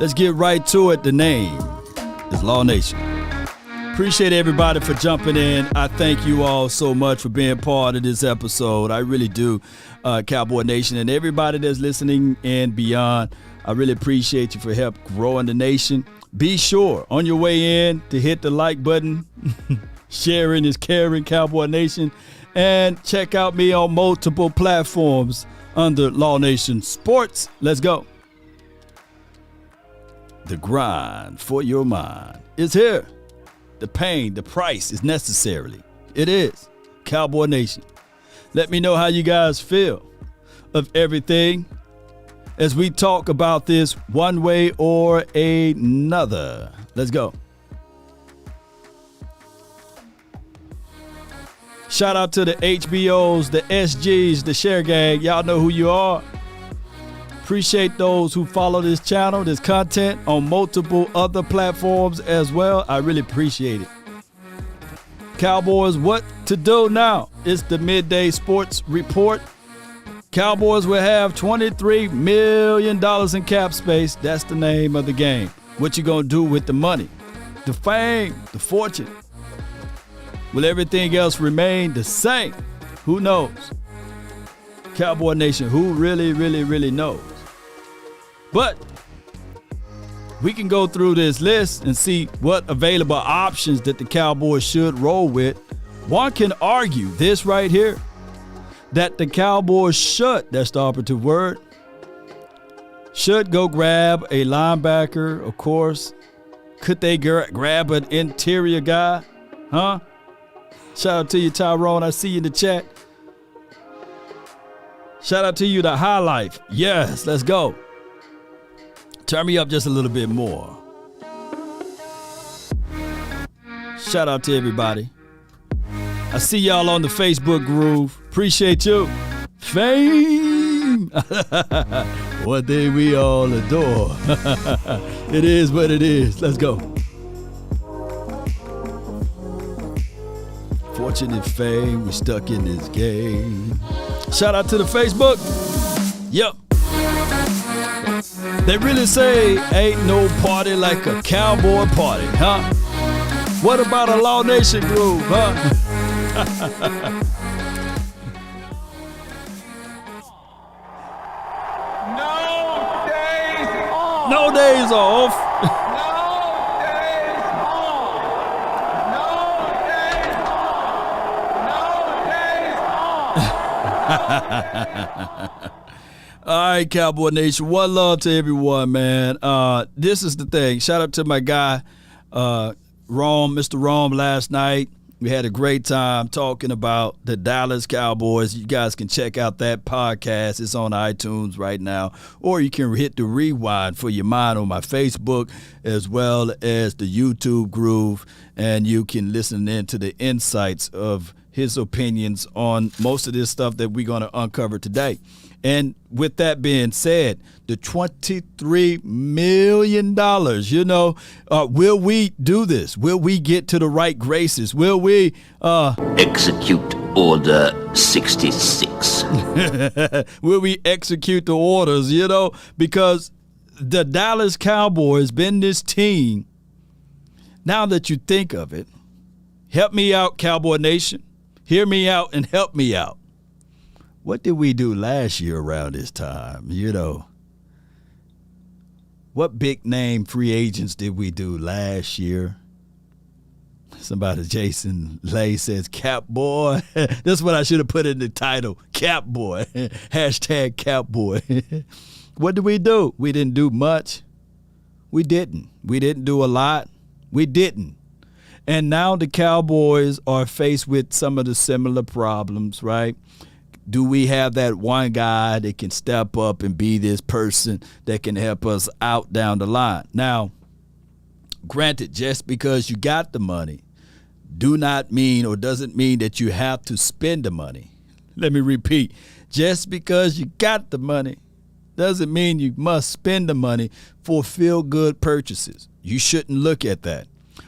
Let's get right to it. The name is Law Nation. Appreciate everybody for jumping in. I thank you all so much for being part of this episode. I really do, Cowboy Nation, and everybody that's listening and beyond. I really appreciate you for help growing the nation. Be sure on your way in to hit the like button. Sharing is caring, Cowboy Nation. And check out me on multiple platforms under Law Nation Sports. Let's go. The grind for your mind is here. The pain, the price is necessarily. It is. Cowboy Nation. Let me know how you guys feel of everything as we talk about this one way or another. Let's go. Shout out to the HBOs, the SGs, the Share Gang. Y'all know who you are. Appreciate those who follow this channel, this content on multiple other platforms as well. I really appreciate it. Cowboys, what to do now? It's the Midday Sports Report. Cowboys will have $23 million in cap space. That's the name of the game. What you gonna do with the money, the fame, the fortune? Will everything else remain the same? Who knows? Cowboy Nation, who really knows? But we can go through this list and see what available options that the Cowboys should roll with. One can argue this right here, that the Cowboys should, that's the operative word, should go grab a linebacker, of course. Could they grab an interior guy? Huh? Shout out to you, Tyrone. I see you in the chat. Shout out to you, the High Life. Yes, let's go. Turn me up just a little bit more. Shout out to everybody. I see y'all on the Facebook groove. Appreciate you. Fame. One thing we all adore. It is what it is. Let's go. Fortune and fame, we stuck in this game. Shout out to the Facebook. Yep. They really say ain't no party like a cowboy party, huh? What about a Law Nation groove, huh? No days off. No days off. All right, Cowboy Nation. One love to everyone, man. This is the thing. Shout out to my guy, Mr. Rome, last night. We had a great time talking about the Dallas Cowboys. You guys can check out that podcast. It's on iTunes right now. Or you can hit the rewind for your mind on my Facebook as well as the YouTube groove. And you can listen in to the insights of his opinions on most of this stuff that we're going to uncover today. And with that being said, the $23 million, will we do this? Will we get to the right graces? Will we execute Order 66? Will we execute the orders, because the Dallas Cowboys been this team. Now that you think of it, help me out, Cowboy Nation. Hear me out and help me out. What did we do last year around this time? What big name free agents did we do last year? Somebody, Jason Lay, says, Cap Boy. That's what I should have put in the title. Cap Boy. Hashtag Cap Boy. What did we do? We didn't do much. We didn't. We didn't do a lot. We didn't. And now the Cowboys are faced with some of the similar problems, right? Do we have that one guy that can step up and be this person that can help us out down the line? Now, granted, just because you got the money doesn't mean that you have to spend the money. Let me repeat. Just because you got the money doesn't mean you must spend the money for feel-good purchases. You shouldn't look at that.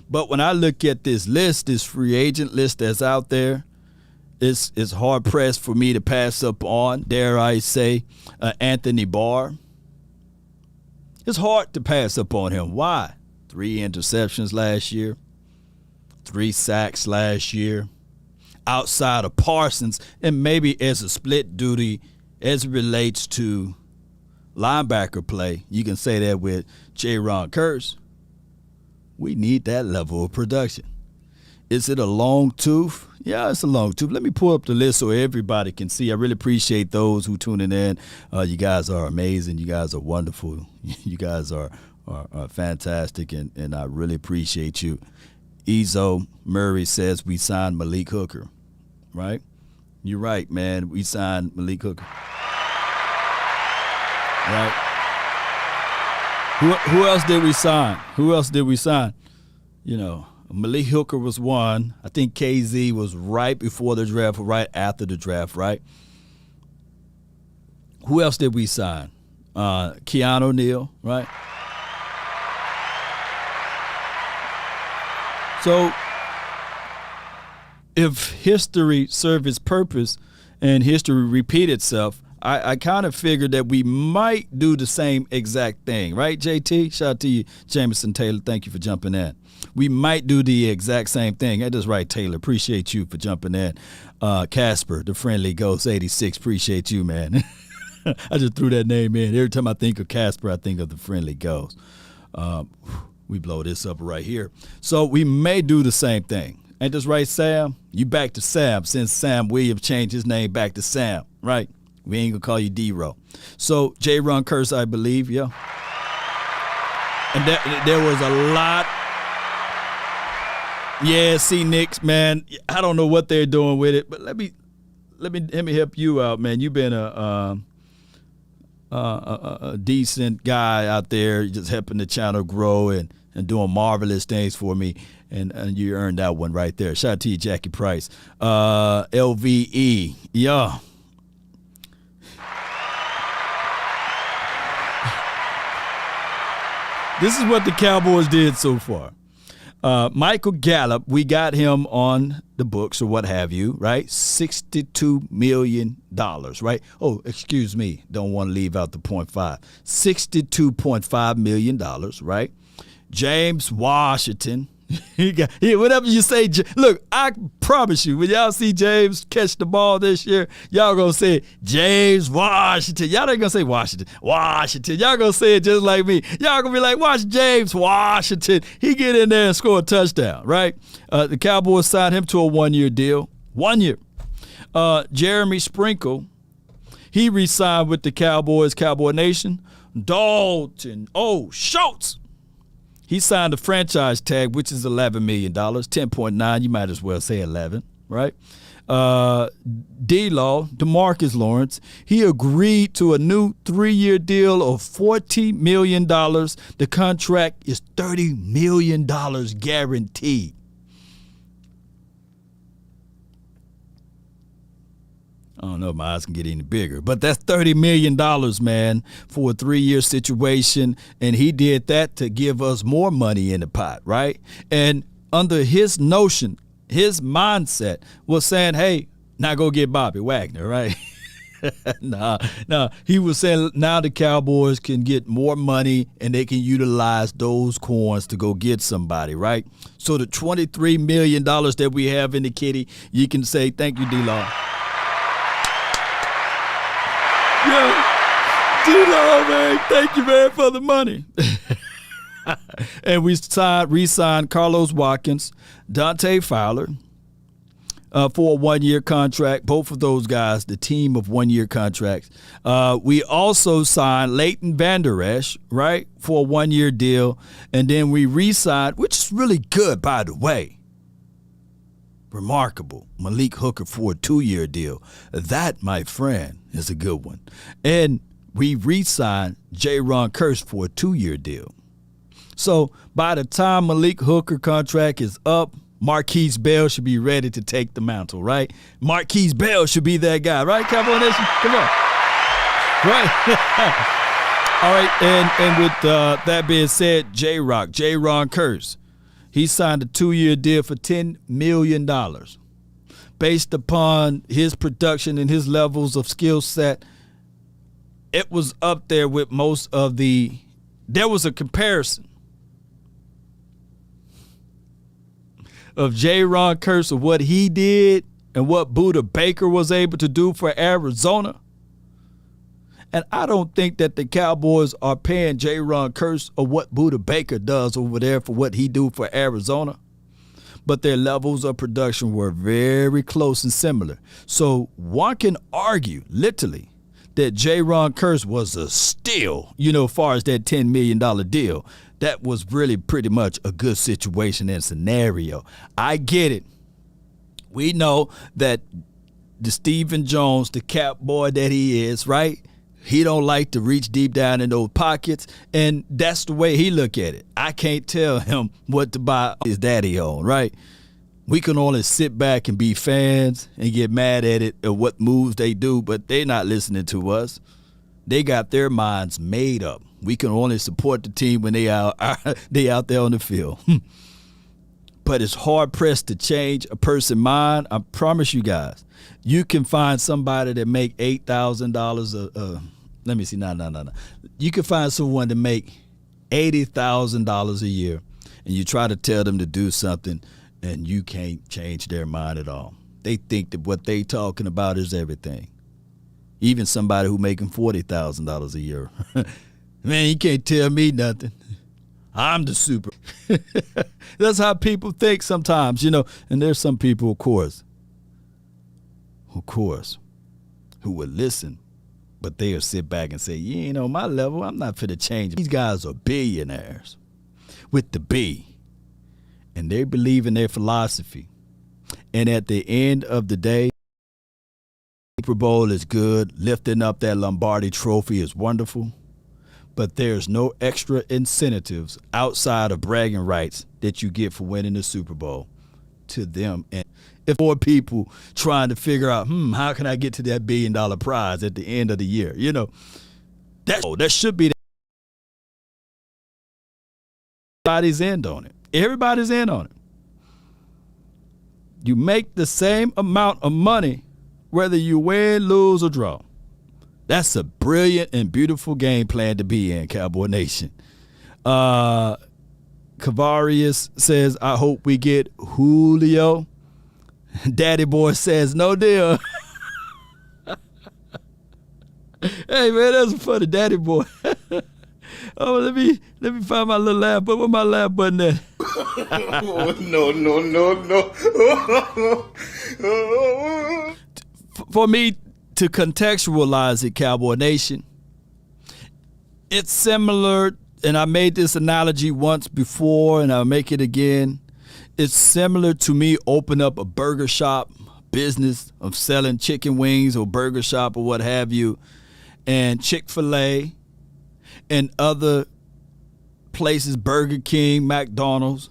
But when I look at this list, this free agent list that's out there, it's hard-pressed for me to pass up on, dare I say, Anthony Barr. It's hard to pass up on him. Why? 3 interceptions last year, 3 sacks last year. Outside of Parsons, and maybe as a split duty as it relates to linebacker play, you can say that with Jaron Kearse. We need that level of production. Is it a long tooth? Yeah, it's a long tooth. Let me pull up the list so everybody can see. I really appreciate those who tuning in. You guys are amazing. You guys are wonderful. You guys are fantastic, and I really appreciate you. Ezo Murray says we signed Malik Hooker. Right? You're right, man. We signed Malik Hooker. Right? Who else did we sign? You know, Malik Hooker was one. I think KZ was right before the draft or right after the draft, right? Who else did we sign? Keanu Neal, right? So if history served its purpose and history repeat itself, I kind of figured that we might do the same exact thing. Right, JT? Shout out to you, Jameson Taylor. Thank you for jumping in. We might do the exact same thing. That is right, Taylor. Appreciate you for jumping in. Casper, the friendly ghost 86. Appreciate you, man. I just threw that name in. Every time I think of Casper, I think of the friendly ghost. We blow this up right here. So we may do the same thing. Ain't this right, Sam? You back to Sam since Sam Williams changed his name back to Sam, right? We ain't going to call you D-Row. So Jaron Kearse, I believe, yeah. And there was a lot. Yeah, see, Knicks, man, I don't know what they're doing with it, but let me help you out, man. You've been a decent guy out there, just helping the channel grow and doing marvelous things for me. And you earned that one right there. Shout out to you, Jackie Price. LVE, yeah. This is what the Cowboys did so far. Michael Gallup, we got him on the books or what have you, right? $62 million, right? Oh, excuse me. Don't want to leave out the 0.5. $62.5 million, right? James Washington. Whatever you say, look, I promise you, when y'all see James catch the ball this year, y'all gonna say James Washington. Y'all ain't gonna say Washington. Y'all gonna say it just like me. Y'all gonna be like, watch James Washington. He get in there and score a touchdown, right? The Cowboys signed him to a 1-year deal. 1 year. Jeremy Sprinkle, he re-signed with the Cowboys, Cowboy Nation. Dalton Schultz. He signed a franchise tag, which is $11 million, 10.9. You might as well say 11, right? D-Law, DeMarcus Lawrence, he agreed to a new 3-year deal of $40 million. The contract is $30 million guaranteed. I don't know if my eyes can get any bigger, but that's $30 million, man, for a 3-year situation. And he did that to give us more money in the pot, right? And under his notion, his mindset was saying, hey, now go get Bobby Wagner, right? Nah. He was saying now the Cowboys can get more money and they can utilize those coins to go get somebody, right? So the $23 million that we have in the kitty, you can say, thank you, D-Law. Yeah, D-Law, man, thank you, man, for the money. And we re-signed Carlos Watkins, Dante Fowler for a 1-year contract. Both of those guys, the team of 1-year contracts. We also signed Leighton Vander Esch, right, for a 1-year deal. And then we re-signed, which is really good, by the way. Remarkable. Malik Hooker for a 2-year deal. That, my friend, is a good one. And we re-signed Jaron Kearse for a 2-year deal. So by the time Malik Hooker contract is up, Marquise Bell should be ready to take the mantle, right? Marquise Bell should be that guy, right, Cowboy Nation? Come on. Right. All right, and with that being said, Jaron Kearse, he signed a 2-year deal for $10 million. Based upon his production and his levels of skill set, it was up there with most of the there was a comparison of J-Ron Curse of what he did and what Buda Baker was able to do for Arizona. And I don't think that the Cowboys are paying J-Ron Curse or what Buda Baker does over there for what he do for Arizona. But their levels of production were very close and similar. So one can argue, literally, that J-Ron Curse was a steal, as far as that $10 million deal. That was really pretty much a good situation and scenario. I get it. We know that the Stephen Jones, the cap boy that he is, right? He don't like to reach deep down in those pockets, and that's the way he look at it. I can't tell him what to buy his daddy on, right? We can only sit back and be fans and get mad at it or what moves they do, but they're not listening to us. They got their minds made up. We can only support the team when they out there on the field. But it's hard-pressed to change a person's mind. I promise you guys. You can find somebody that make $8,000 let me see. No. You can find someone to make $80,000 a year, and you try to tell them to do something, and you can't change their mind at all. They think that what they talking about is everything. Even somebody who making $40,000 a year. Man, you can't tell me nothing. I'm the super. That's how people think sometimes, And there's some people, of course, who would listen, but they'll sit back and say, you ain't on my level. I'm not fit to change. These guys are billionaires with the B, and they believe in their philosophy. And at the end of the day, Super Bowl is good. Lifting up that Lombardi trophy is wonderful. But there's no extra incentives outside of bragging rights that you get for winning the Super Bowl to them. And if more people trying to figure out, how can I get to that $1 billion prize at the end of the year? That should be everybody's in on it. Everybody's in on it. You make the same amount of money whether you win, lose, or draw. That's a brilliant and beautiful game plan to be in, Cowboy Nation. Cavarius says, I hope we get Julio. Daddy Boy says, no deal. Hey, man, that's a funny Daddy Boy. Oh, let me find my little laugh button. Where my laugh button at? No. For me to contextualize it, Cowboy Nation, it's similar, and I made this analogy once before, and I'll make it again. It's similar to me open up a burger shop business of selling chicken wings or burger shop or what have you, and Chick-fil-A and other places, Burger King, McDonald's,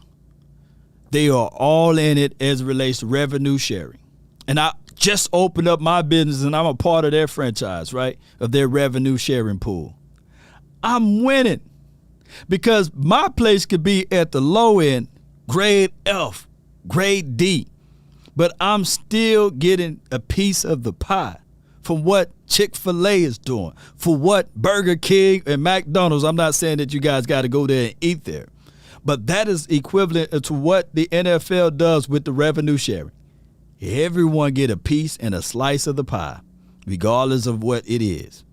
they are all in it as it relates to revenue sharing. And I just opened up my business, and I'm a part of their franchise, right, of their revenue sharing pool. I'm winning because my place could be at the low end, grade F, grade D, but I'm still getting a piece of the pie from what Chick-fil-A is doing, for what Burger King and McDonald's. I'm not saying that you guys got to go there and eat there, but that is equivalent to what the NFL does with the revenue sharing. Everyone get a piece and a slice of the pie, regardless of what it is.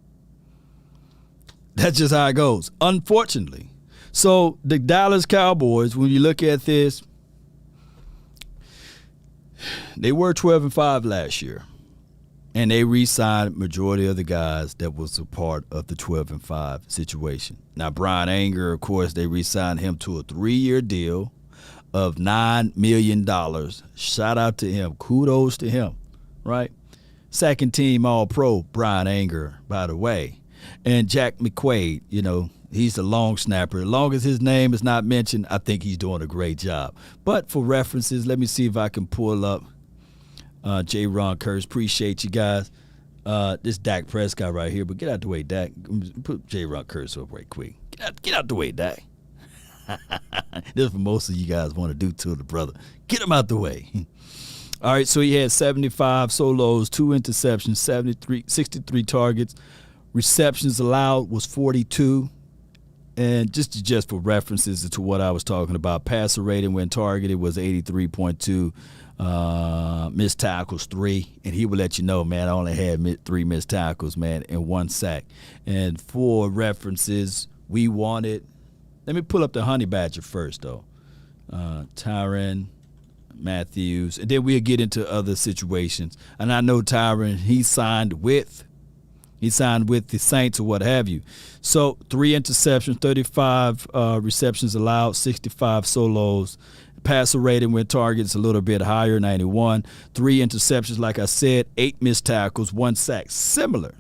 That's just how it goes, unfortunately. So the Dallas Cowboys, when you look at this, they were 12-5 last year, and they re-signed majority of the guys that was a part of the 12-5 situation. Now, Brian Anger, of course, they re-signed him to a 3-year deal of $9 million. Shout out to him. Kudos to him, right? Second team All-Pro, Brian Anger, by the way. And Jack McQuaid, he's the long snapper. As long as his name is not mentioned, I think he's doing a great job. But for references, let me see if I can pull up J-Ron Curse. Appreciate you guys. This Dak Prescott right here, but get out the way, Dak. Put J-Ron Curse up right quick. Get out the way, Dak. This is what most of you guys want to do to the brother. Get him out the way. All right, so he had 75 solos, 2 interceptions, 63 targets. Receptions allowed was 42. And just for references to what I was talking about, passer rating when targeted was 83.2, missed tackles 3, and he would let you know, man, I only had 3 missed tackles, man, and 1 sack. And for references, we wanted, let me pull up the Honey Badger first, though. Tyrann Matthews, and then we'll get into other situations. And I know Tyrann, he signed with the Saints or what have you. So 3 interceptions, 35 receptions allowed, 65 solos. Passer rating when targets a little bit higher, 91. 3 interceptions, like I said, 8 missed tackles, 1 sack. Similar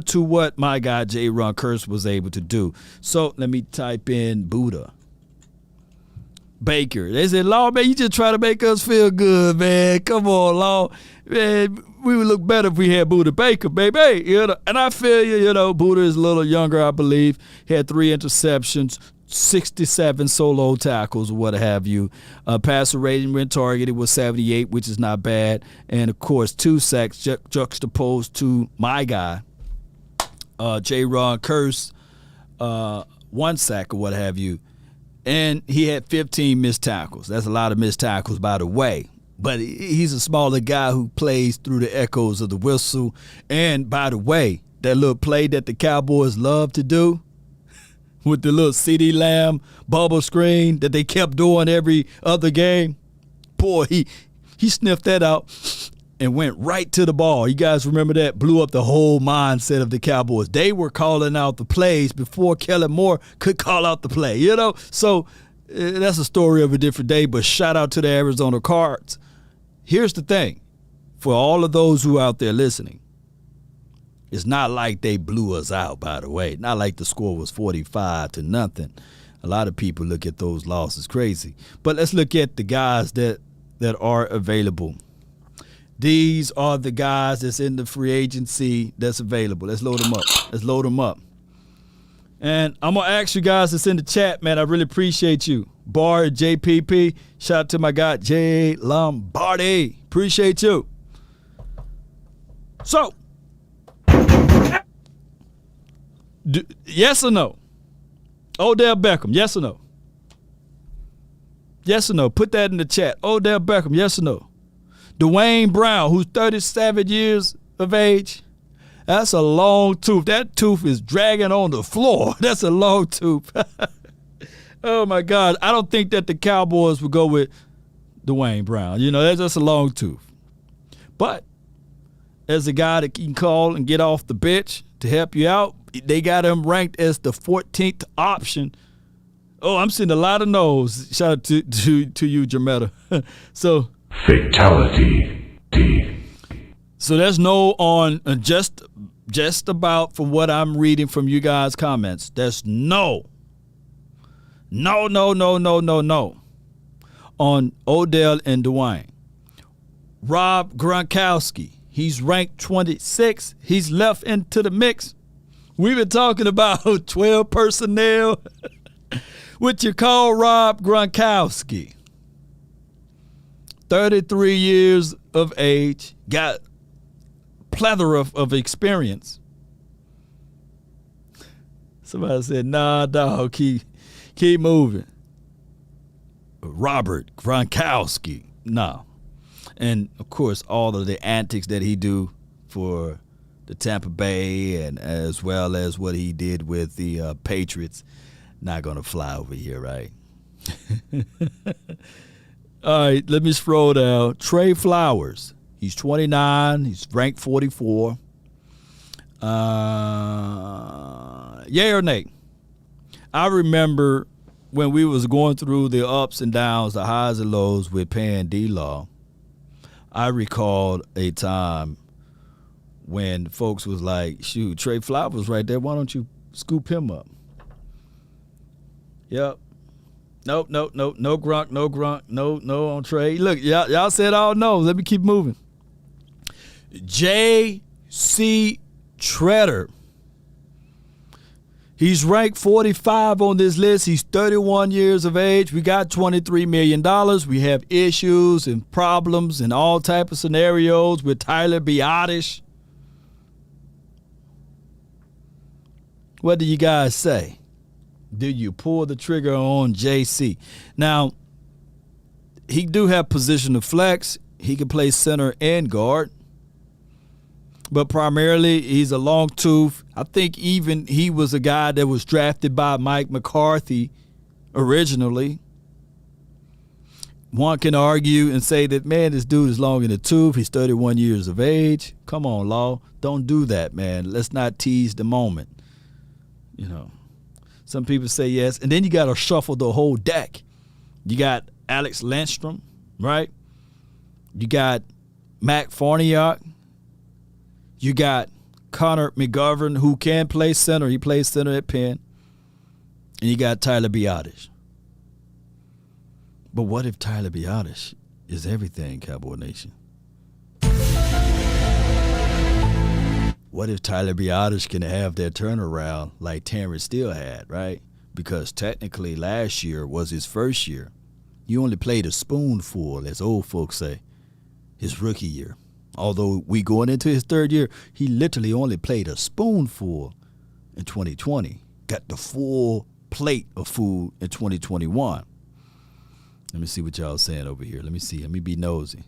to what my guy J-Ron Curse was able to do. So let me type in Buddha Baker. They said, Law, man, you just try to make us feel good, man. Come on, Law. Man, we would look better if we had Buddha Baker, baby. You know, and I feel you, Buddha is a little younger, I believe. He had 3 interceptions, 67 solo tackles or what have you. Passer rating when targeted was 78, which is not bad. And, of course, 2 sacks juxtaposed to my guy, J-Ron Curse, 1 sack or what have you. And he had 15 missed tackles. That's a lot of missed tackles, by the way. But he's a smaller guy who plays through the echoes of the whistle. And, by the way, that little play that the Cowboys love to do with the little CeeDee Lamb bubble screen that they kept doing every other game, boy, he sniffed that out and went right to the ball. You guys remember that? Blew up the whole mindset of the Cowboys. They were calling out the plays before Kellen Moore could call out the play, So that's a story of a different day, but shout out to the Arizona Cards. Here's the thing. For all of those who are out there listening, it's not like they blew us out, by the way. Not like the score was 45-0. A lot of people look at those losses crazy. But let's look at the guys that are available. These are the guys that's in the free agency that's available. Let's load them up. And I'm going to ask you guys that's in the chat, man. I really appreciate you. Bar JPP. Shout out to my guy, Jay Lombardi. Appreciate you. So, yes or no? Odell Beckham, yes or no? Yes or no? Put that in the chat. Odell Beckham, yes or no? Dwayne Brown, who's 37 years of age, that's a long tooth. That tooth is dragging on the floor. That's a long tooth. Oh, my God. I don't think that the Cowboys would go with Dwayne Brown. That's just a long tooth. But as a guy that can call and get off the bench to help you out, they got him ranked as the 14th option. Oh, I'm seeing a lot of no's. Shout out to you, Jametta. So fatality. So there's no on just about from what I'm reading from you guys' comments. There's no on Odell and Dwayne. Rob Gronkowski, he's ranked 26. He's left into the mix. We've been talking about 12 personnel. What you call Rob Gronkowski. 33 years of age, got plethora of experience. Somebody said, nah, dog, keep moving. Robert Gronkowski, no. And, of course, all of the antics that he do for the Tampa Bay and as well as what he did with the Patriots, not going to fly over here, right? All right, let me scroll down. Trey Flowers, he's 29. He's ranked 44. Yay or nay? I remember when we was going through the ups and downs, the highs and lows with paying D-Law. I recalled a time when folks was like, shoot, Trey Flowers right there. Why don't you scoop him up? Yep. Nope. No Gronk, no on Trey. Look, y'all said all no. Let me keep moving. J.C. Treader. He's ranked 45 on this list. He's 31 years of age. We got $23 million. We have issues and problems and all type of scenarios with Tyler Biadasz. What do you guys say? do you pull the trigger on JC? Now, he do have position of flex. He can play center and guard. But primarily, he's a long tooth. I think even he was a guy that was drafted by Mike McCarthy originally. One can argue and say that, man, this dude is long in the tooth. He's 31 years of age. Come on, Law. Don't do that, man. Let's not tease the moment. You know, some people say yes. And then you got to shuffle the whole deck. You got Alex Landstrom, right? You got Mac Farniok. You got Connor McGovern, who can play center. He plays center at Penn. And you got Tyler Biotish. But what if Tyler Biotish is everything, Cowboy Nation? What if Tyler Biotish can have that turnaround like Terrence Steele had, right? Because technically last year was his first year. You only played a spoonful, as old folks say, his rookie year. Although we going into his third year, he literally only played a spoonful in 2020. Got the full plate of food in 2021. Let me see what y'all saying over here. Let me see. Let me be nosy.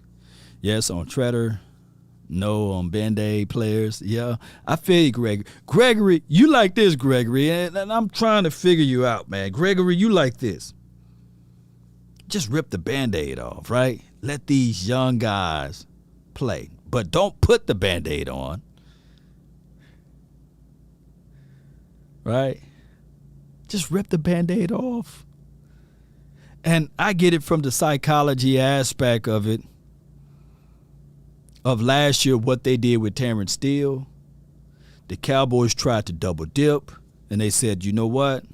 Yes, on Treader. No on Band-Aid players. Yeah, I feel you, Gregory. Gregory, you like this, Gregory, and I'm trying to figure you out, man. Gregory, you like this. Just rip the Band-Aid off, right? Let these young guys play, but don't put the Band-Aid on, right? Just rip the Band-Aid off. And I get it from the psychology aspect of it, of last year, what they did with Terrence Steele. The Cowboys tried to double dip, and they said, you know what?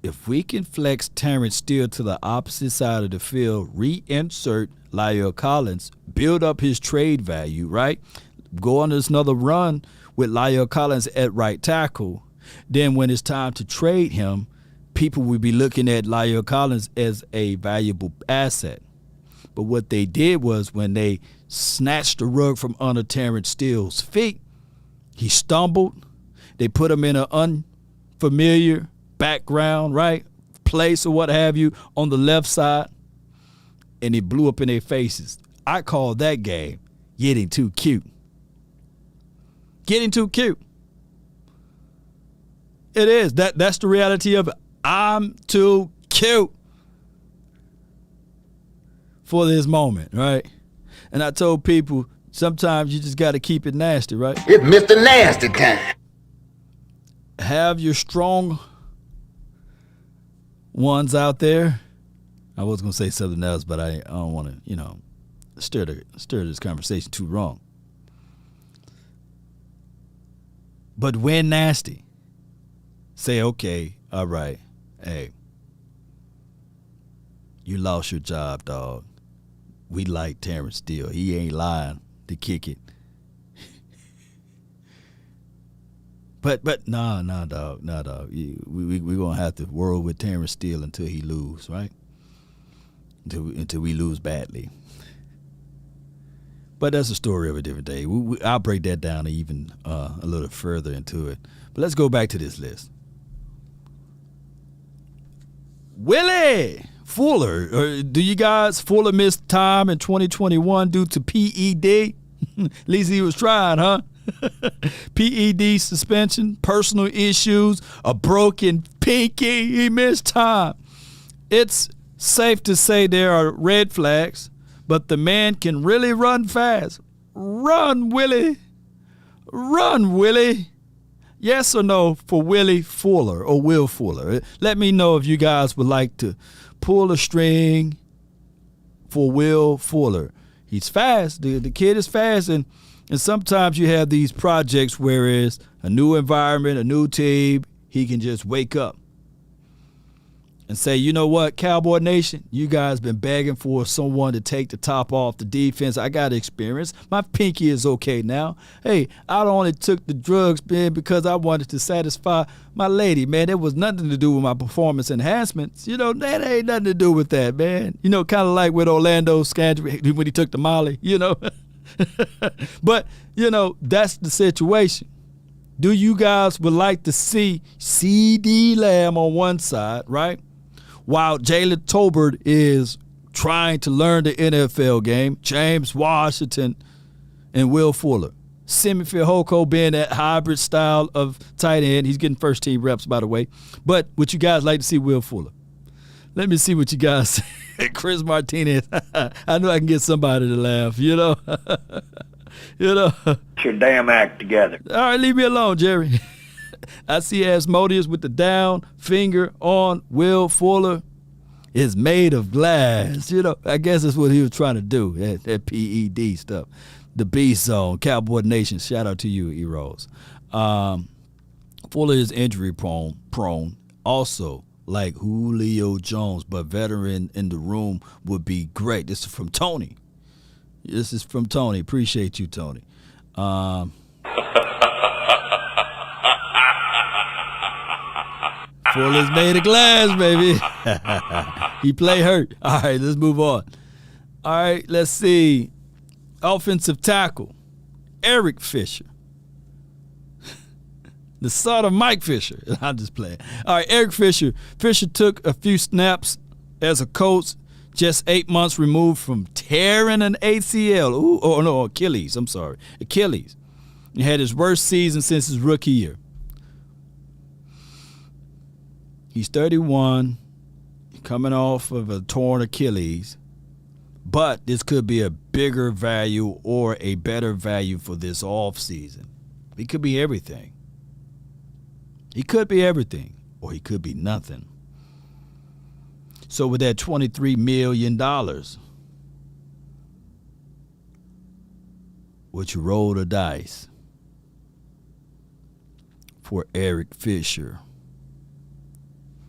If we can flex Terrence Steele to the opposite side of the field, reinsert La'el Collins, build up his trade value, right? Go on this another run with La'el Collins at right tackle. Then when it's time to trade him, people will be looking at La'el Collins as a valuable asset. But what they did was when they snatched the rug from under Terrence Steele's feet, he stumbled. They put him in an unfamiliar background, right? Place or what have you on the left side, and he blew up in their faces. I call that game getting too cute. Getting too cute. It is. That's the reality of it. I'm too cute for this moment, right? And I told people sometimes you just got to keep it nasty, right? It's Mr. Nasty time. Have your strong ones out there. I was going to say something else, but I don't want to, stir this conversation too wrong. But when nasty, say, okay, all right, hey, you lost your job, dog. We like Terrence Steele. He ain't lying to kick it. But nah, dog. We gonna have to work with Terrence Steele until he lose, right? Until we lose badly. But that's a story of a different day. I'll break that down even a little further into it. But let's go back to this list. Willie Fuller. Do you guys Fuller missed time in 2021 due to PED? At least he was trying, huh? PED suspension, personal issues, a broken pinky. He missed time. It's safe to say there are red flags, but the man can really run fast. Run, Willie. Run, Willie. Yes or no for Willie Fuller or Will Fuller? Let me know if you guys would like to pull a string for Will Fuller. He's fast. The kid is fast, and sometimes you have these projects where it's a new environment, a new team. He can just wake up and say, you know what, Cowboy Nation, you guys been begging for someone to take the top off the defense. I got experience. My pinky is okay now. Hey, I only took the drugs, man, because I wanted to satisfy my lady, man. It was nothing to do with my performance enhancements. That ain't nothing to do with that, man. Kind of like with Orlando Scandrick when he took the Molly, But, that's the situation. Do you guys would like to see C.D. Lamb on one side, right? While Jalen Tolbert is trying to learn the NFL game, James Washington and Will Fuller. Simi Fehoko being that hybrid style of tight end. He's getting first-team reps, by the way. But would you guys like to see Will Fuller? Let me see what you guys say. Chris Martinez. I know I can get somebody to laugh, you know. You know. Get your damn act together. All right, leave me alone, Jerry. I see Asmodeus with the down finger on Will Fuller is made of glass. You know, I guess that's what he was trying to do, that PED stuff. The B Zone, Cowboy Nation, shout out to you, E-Rose. Fuller is injury prone, also like Julio Jones, but veteran in the room would be great. This is from Tony. Appreciate you, Tony. Fuller's made of glass, baby. He play hurt. All right, let's move on. All right, let's see. Offensive tackle, Eric Fisher. The son of Mike Fisher. I'm just playing. All right, Eric Fisher. Fisher took a few snaps as a coach, just 8 months removed from tearing an ACL. Achilles. I'm sorry. Achilles. He had his worst season since his rookie year. He's 31, coming off of a torn Achilles. But this could be a bigger value or a better value for this offseason. He could be everything. He could be everything, or he could be nothing. So with that $23 million, would you roll the dice for Eric Fisher?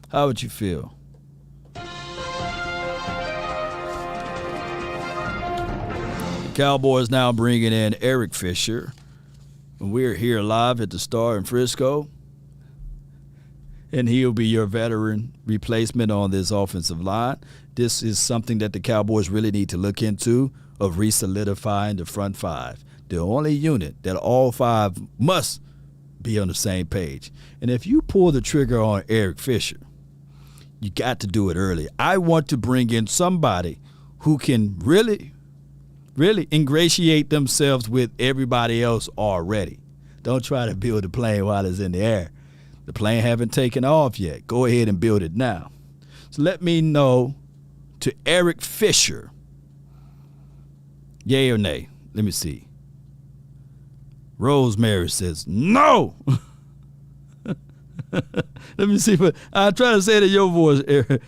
How would you feel? The Cowboys now bringing in Eric Fisher. We're here live at the Star in Frisco. And he'll be your veteran replacement on this offensive line. This is something that the Cowboys really need to look into, of re-solidifying the front five. The only unit that all five must be on the same page. And if you pull the trigger on Eric Fisher, you got to do it early. I want to bring in somebody who can really ingratiate themselves with everybody else already. Don't try to build a plane while it's in the air. The plane haven't taken off yet. Go ahead and build it now. So let me know to Eric Fisher, yay or nay. Let me see. Rosemary says no. Let me see. I'll try to say it in your voice, Eric.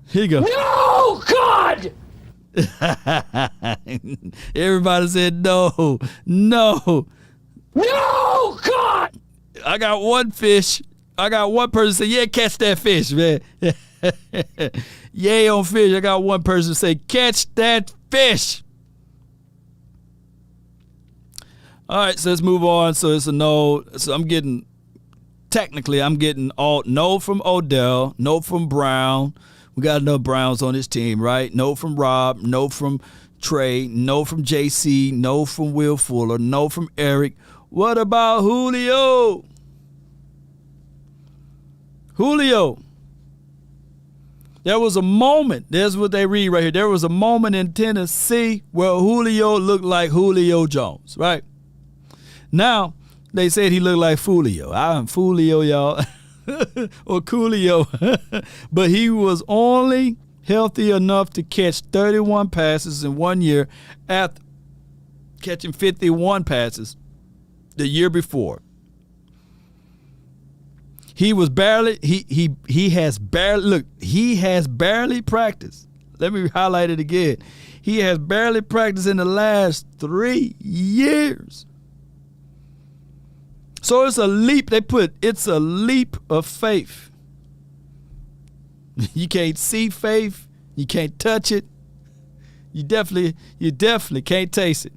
Here you go. No, God! Everybody said no. No, God! I got one fish. I got one person say, yeah, catch that fish, man. Yay on fish. I got one person say, catch that fish. All right, so let's move on. So it's a no. So I'm getting all no from Odell, no from Brown. We got enough Browns on this team, right? No from Rob, no from Trey, no from JC, no from Will Fuller, no from Eric. What about Julio? Julio. There was a moment, there's what they read right here. There was a moment in Tennessee where Julio looked like Julio Jones, right? Now, they said he looked like Fulio. I'm Fulio, y'all. Or Coolio. But he was only healthy enough to catch 31 passes in 1 year after catching 51 passes the year before. He has barely practiced. Let me highlight it again. He has barely practiced in the last 3 years. So it's a leap. It's a leap of faith. You can't see faith. You can't touch it. You definitely can't taste it.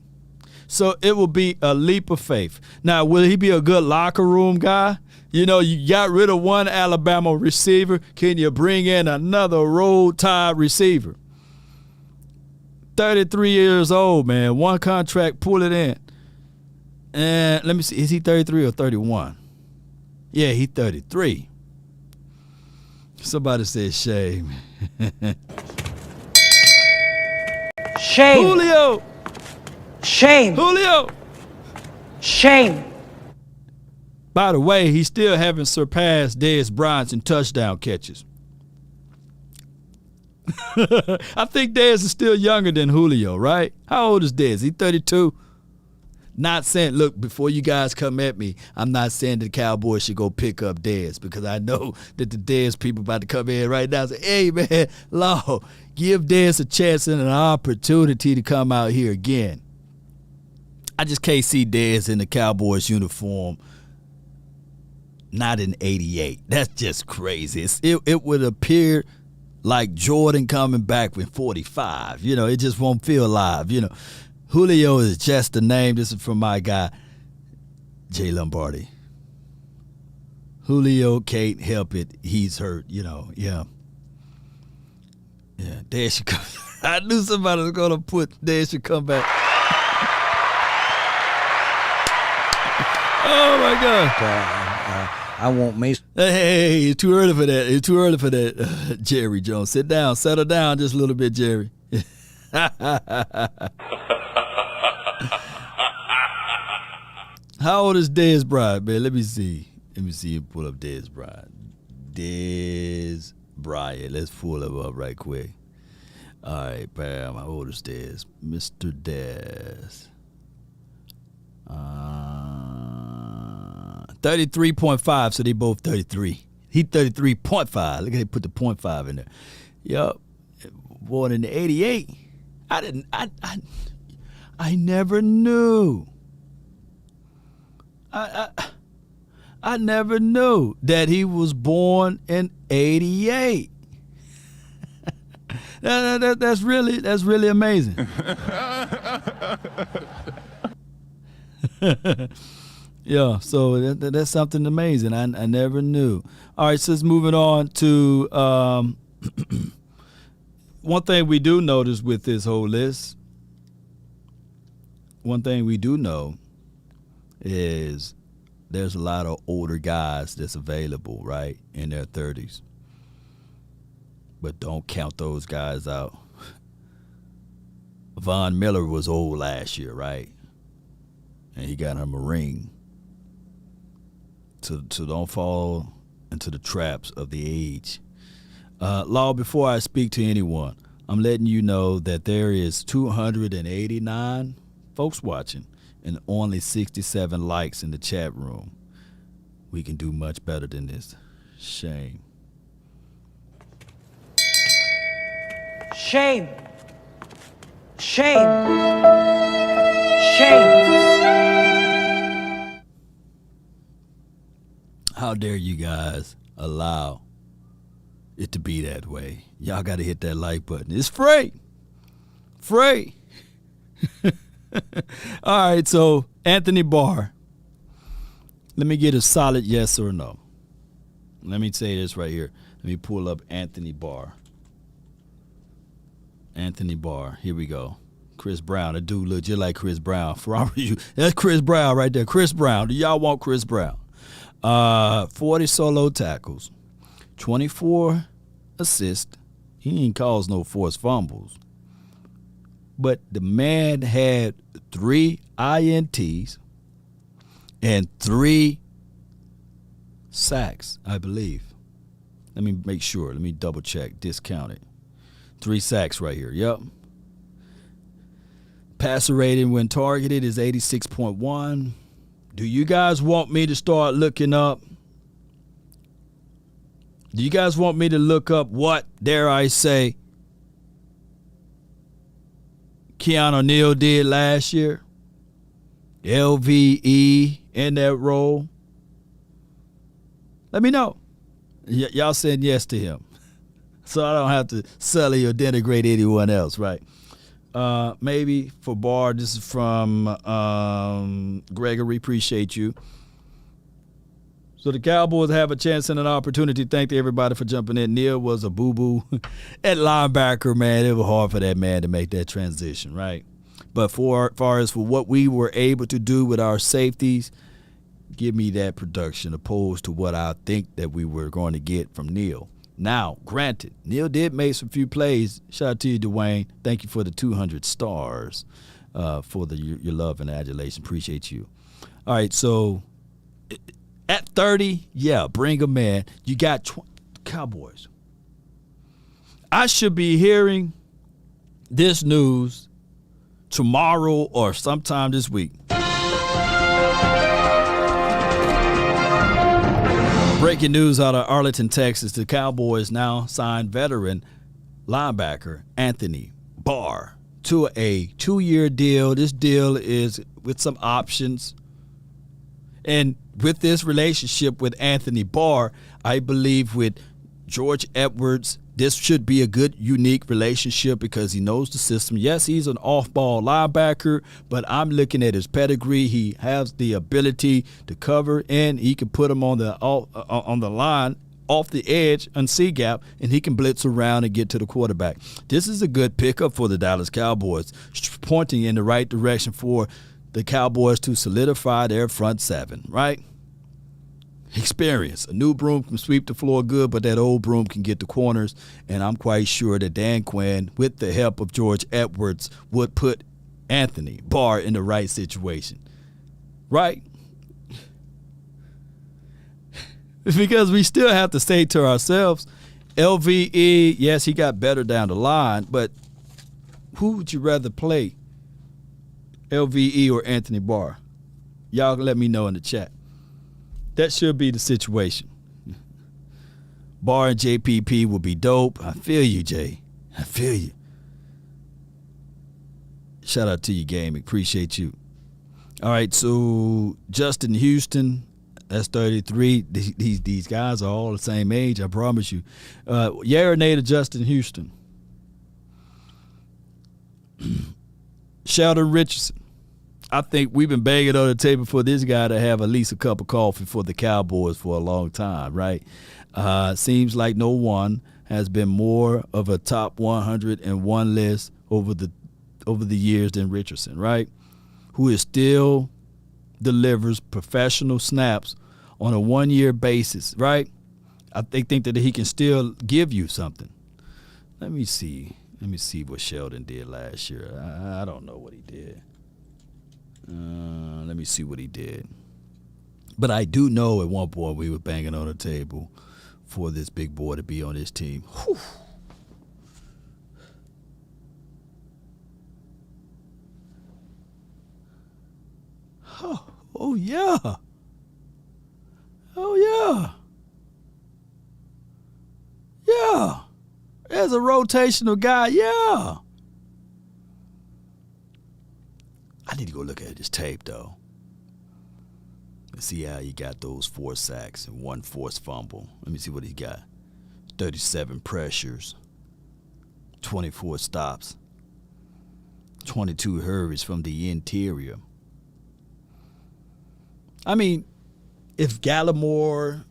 So it will be a leap of faith. Now, will he be a good locker room guy? You know, you got rid of one Alabama receiver. Can you bring in another Roll Tide receiver? 33 years old, man. One contract, pull it in. And let me see. Is he 33 or 31? Yeah, he 33. Somebody said shame. Shame. Julio. Shame. Julio. Shame. By the way, he still haven't surpassed Dez Bryant in touchdown catches. I think Dez is still younger than Julio, right? How old is Dez? He 32? Not saying, look, before you guys come at me, I'm not saying the Cowboys should go pick up Dez, because I know that the Dez people about to come in right now and say, hey, man, Law, give Dez a chance and an opportunity to come out here again. I just can't see Dez in the Cowboys uniform, not in 88. That's just crazy. It would appear like Jordan coming back with 45. You know, it just won't feel live, you know. Julio is just a name. This is from my guy, Jay Lombardi. Julio can't help it. He's hurt, you know. Yeah. Yeah, Dez should come. I knew somebody was going to put Dez should come back. Oh, my God. I won't miss. Hey, it's too early for that. It's too early for that, Jerry Jones. Sit down. Settle down just a little bit, Jerry. How old is Dez Bryant, man? Let me see. Let me see you pull up Dez Bryant. Dez Bryant. Let's pull him up right quick. All right, bam. How old is Dez? Mr. Dez. 33.5, so they both 33. He 33.5. Look at they put the 0.5 in there. Yup. Born in the 88. I never knew. I never knew that he was born in 88. That's really amazing. Yeah, so that's something amazing. I never knew. All right, so let's moving on to one thing we do notice with this whole list. One thing we do know is there's a lot of older guys that's available, right, in their 30s. But don't count those guys out. Von Miller was old last year, right? And he got him a ring. So don't fall into the traps of the age. Law, before I speak to anyone, I'm letting you know that there is 289 folks watching and only 67 likes in the chat room. We can do much better than this. Shame. Shame. Shame. Shame. How dare you guys allow it to be that way? Y'all got to hit that like button. It's free. Free. All right, so Anthony Barr. Let me get a solid yes or no. Let me say this right here. Let me pull up Anthony Barr. Anthony Barr. Here we go. Chris Brown. A dude look just like Chris Brown. That's Chris Brown right there. Chris Brown. Do y'all want Chris Brown? 40 solo tackles. 24 assists. He ain't caused no forced fumbles. But the man had 3 INTs and 3 sacks, I believe. Let me make sure. Let me double check. Discount it. 3 sacks right here. Yep. Passer rating when targeted is 86.1. Do you guys want me to start looking up? Do you guys want me to look up what, dare I say, Keanu Neal did last year? LVE in that role? Let me know. Y'all said yes to him. So I don't have to sully or denigrate anyone else, right? Maybe for Barr, this is from Gregory. Appreciate you. So the Cowboys have a chance and an opportunity. Thank everybody for jumping in. Neal was a boo-boo at linebacker, man. It was hard for that man to make that transition, right? But for far as for what we were able to do with our safeties, give me that production opposed to what I think that we were going to get from Neil. Now, granted, Neil did make some few plays. Shout out to you, Dwayne. Thank you for the 200 stars for your love and adulation. Appreciate you. All right, so at 30, yeah, bring him in. You got Cowboys. I should be hearing this news tomorrow or sometime this week. Breaking news out of Arlington, Texas. The Cowboys now signed veteran linebacker Anthony Barr to a 2-year deal. This deal is with some options. And with this relationship with Anthony Barr, I believe with George Edwards, this should be a good, unique relationship because he knows the system. Yes, he's an off-ball linebacker, but I'm looking at his pedigree. He has the ability to cover, and he can put him on the line, off the edge, on C-gap, and he can blitz around and get to the quarterback. This is a good pickup for the Dallas Cowboys, pointing in the right direction for the Cowboys to solidify their front seven, right? Experience. A new broom can sweep the floor good, but that old broom can get the corners. And I'm quite sure that Dan Quinn, with the help of George Edwards, would put Anthony Barr in the right situation. Right? Because we still have to say to ourselves, LVE, yes, he got better down the line, but who would you rather play, LVE or Anthony Barr? Y'all can let me know in the chat. That should be the situation. Barr and JPP will be dope. I feel you, Jay. I feel you. Shout out to you, Gaming. Appreciate you. All right, so Justin Houston, that's 33. These guys are all the same age, I promise you. Nay to Justin Houston. Sheldon Richardson. I think we've been banging on the table for this guy to have at least a cup of coffee for the Cowboys for a long time, right? Seems like no one has been more of a top 101 list over the years than Richardson, right? Who is still delivers professional snaps on a 1-year basis, right? I think that he can still give you something. Let me see what Sheldon did last year. I don't know what he did. Let me see what he did. But I do know at one point we were banging on the table for this big boy to be on this team. Whew. Oh, yeah. Oh, yeah. Yeah. As a rotational guy, yeah. I need to go look at this tape, though. Let's see how he got those 4 sacks and 1 forced fumble. Let me see what he got. 37 pressures, 24 stops, 22 hurries from the interior. I mean, if Gallimore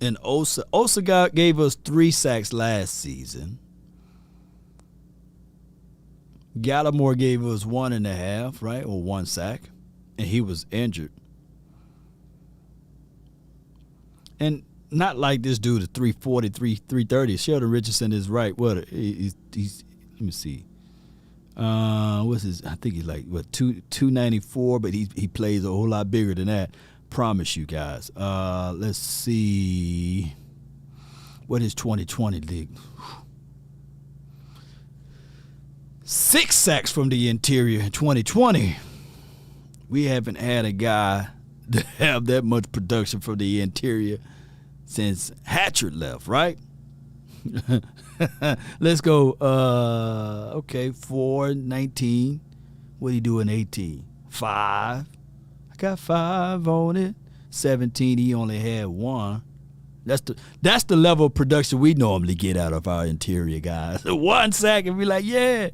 and Osa gave us 3 sacks last season, Gallimore gave us 1.5, right, or 1 sack, and he was injured. And not like this dude is 340, 330. Sheldon Richardson is right. What he's let me see. What's his? I think he's like 294, but he plays a whole lot bigger than that. Promise you guys. Let's see. What is 2020 league? 6 sacks from the interior in 2020. We haven't had a guy to have that much production from the interior since Hatchard left, right? Let's go. Okay, 4-19. What do you do in 18? 5. I got 5 on it. 17, he only had 1. That's the level of production we normally get out of our interior guys. 1 sack and be like, yeah,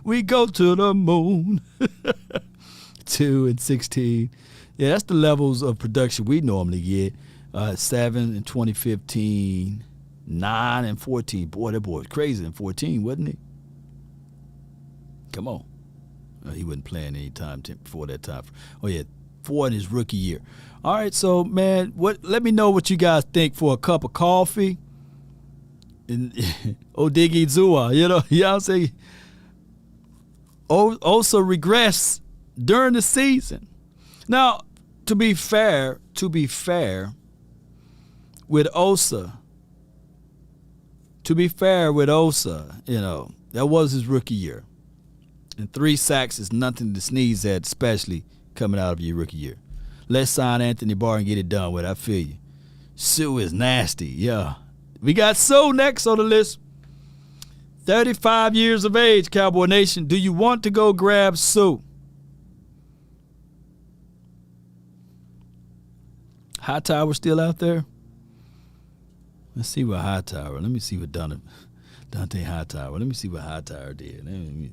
we go to the moon. 2 and 16. Yeah, that's the levels of production we normally get. 7 in 2015, 9 and 14. Boy, that boy was crazy in 14, wasn't he? Come on. He wasn't playing any time before that time. Oh, yeah, 4 in his rookie year. All right, so, man, let me know what you guys think for a cup of coffee. And Odigi Zua, you know what I'm saying? Also regress during the season. Now, to be fair with Osa, you know, that was his rookie year. And 3 sacks is nothing to sneeze at, especially coming out of your rookie year. Let's sign Anthony Barr and get it done with. I feel you. Sue is nasty, yeah. We got Sue next on the list. 35 years of age, Cowboy Nation. Do you want to go grab Sue? Hightower still out there? Let's see what Hightower. Let me see what Dante Hightower. Let me see what Hightower did. Let me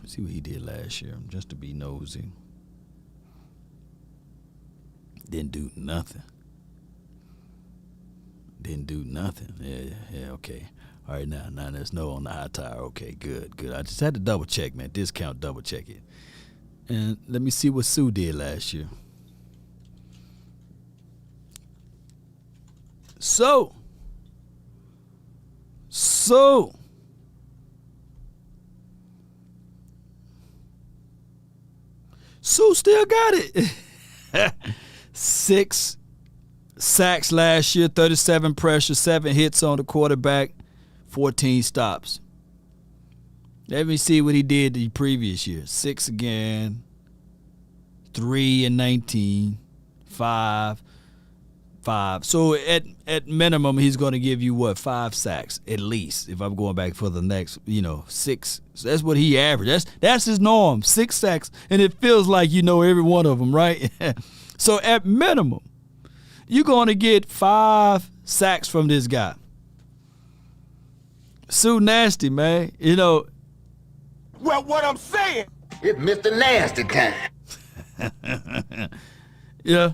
see what he did last year, just to be nosy. Didn't do nothing. Yeah, okay. All right, now there's no on the Hightower. Okay, good. I just had to double check, man. Discount, double check it. And let me see what Sue did last year. So Sue still got it. 6 sacks last year, 37 pressure, 7 hits on the quarterback, 14 stops. Let me see what he did the previous year. 6 again, 3 and 19, 5. So at minimum, he's going to give you, what, 5 sacks at least, if I'm going back for the next, 6. So that's what he averaged. That's his norm, 6 sacks. And it feels like you know every one of them, right? So at minimum, you're going to get 5 sacks from this guy. Sue nasty, man. Well, what I'm saying, It's Mr. Nasty time. Yeah.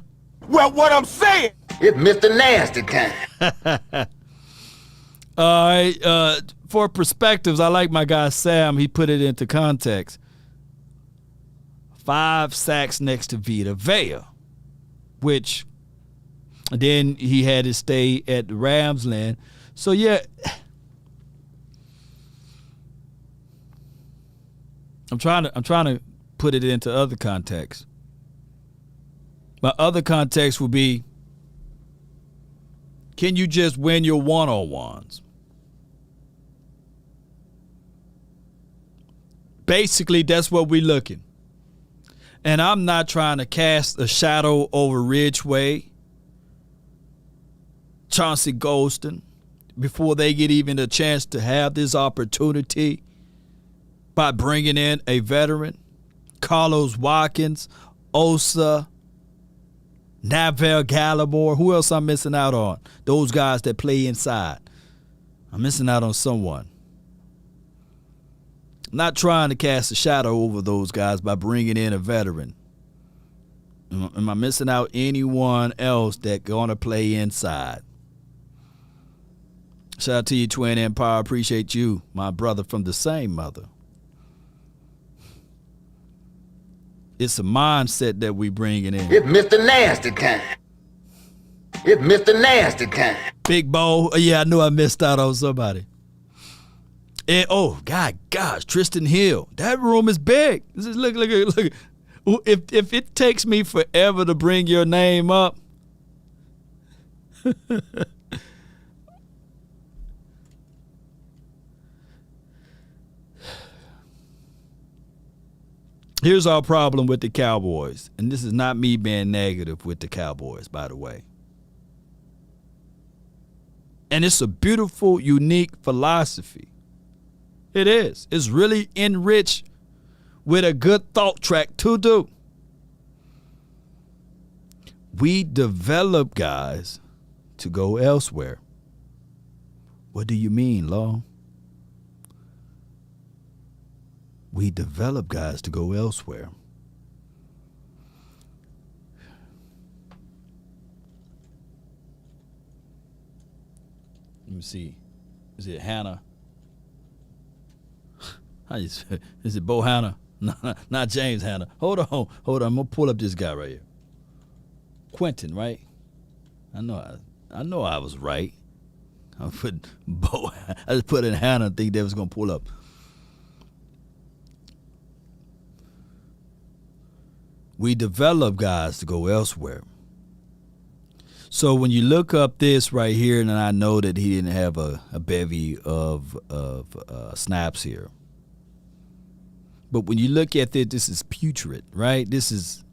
well, what I'm saying, It's Mr. Nasty time. All right. For perspectives, I like my guy Sam. He put it into context. 5 sacks next to Vita Vea, which then he had to stay at the Rams land. So, yeah. I'm trying to put it into other context. My other context would be, can you just win your one-on-ones? Basically, that's what we're looking. And I'm not trying to cast a shadow over Ridgeway, Chauncey Golston, before they get even a chance to have this opportunity by bringing in a veteran, Carlos Watkins, Osa, Navel Gallimore. Who else I'm missing out on? Those guys that play inside. I'm missing out on someone. I'm not trying to cast a shadow over those guys by bringing in a veteran. Am I missing out anyone else that going to play inside? Shout out to you, Twin Empire. Appreciate you, my brother from the same mother. It's a mindset that we bringing in. It's Mr. Nasty time. It's Mr. Nasty time. Big Bo. Yeah, I knew I missed out on somebody. And, gosh, Tristan Hill. That room is big. Look. If it takes me forever to bring your name up, here's our problem with the Cowboys. And this is not me being negative with the Cowboys, by the way. And it's a beautiful, unique philosophy. It is. It's really enriched with a good thought track to do. We develop guys to go elsewhere. What do you mean, Law? We develop guys to go elsewhere. Let me see. Is it Hannah? Is it Bo Hanna? No, not James Hanna. Hold on. I'm gonna pull up this guy right here. Quentin, right? I know I was right. I put Bo. I just put in Hanna and think they was gonna pull up. We develop guys to go elsewhere. So when you look up this right here, and I know that he didn't have a bevy of snaps here. But when you look at this is putrid, right? This is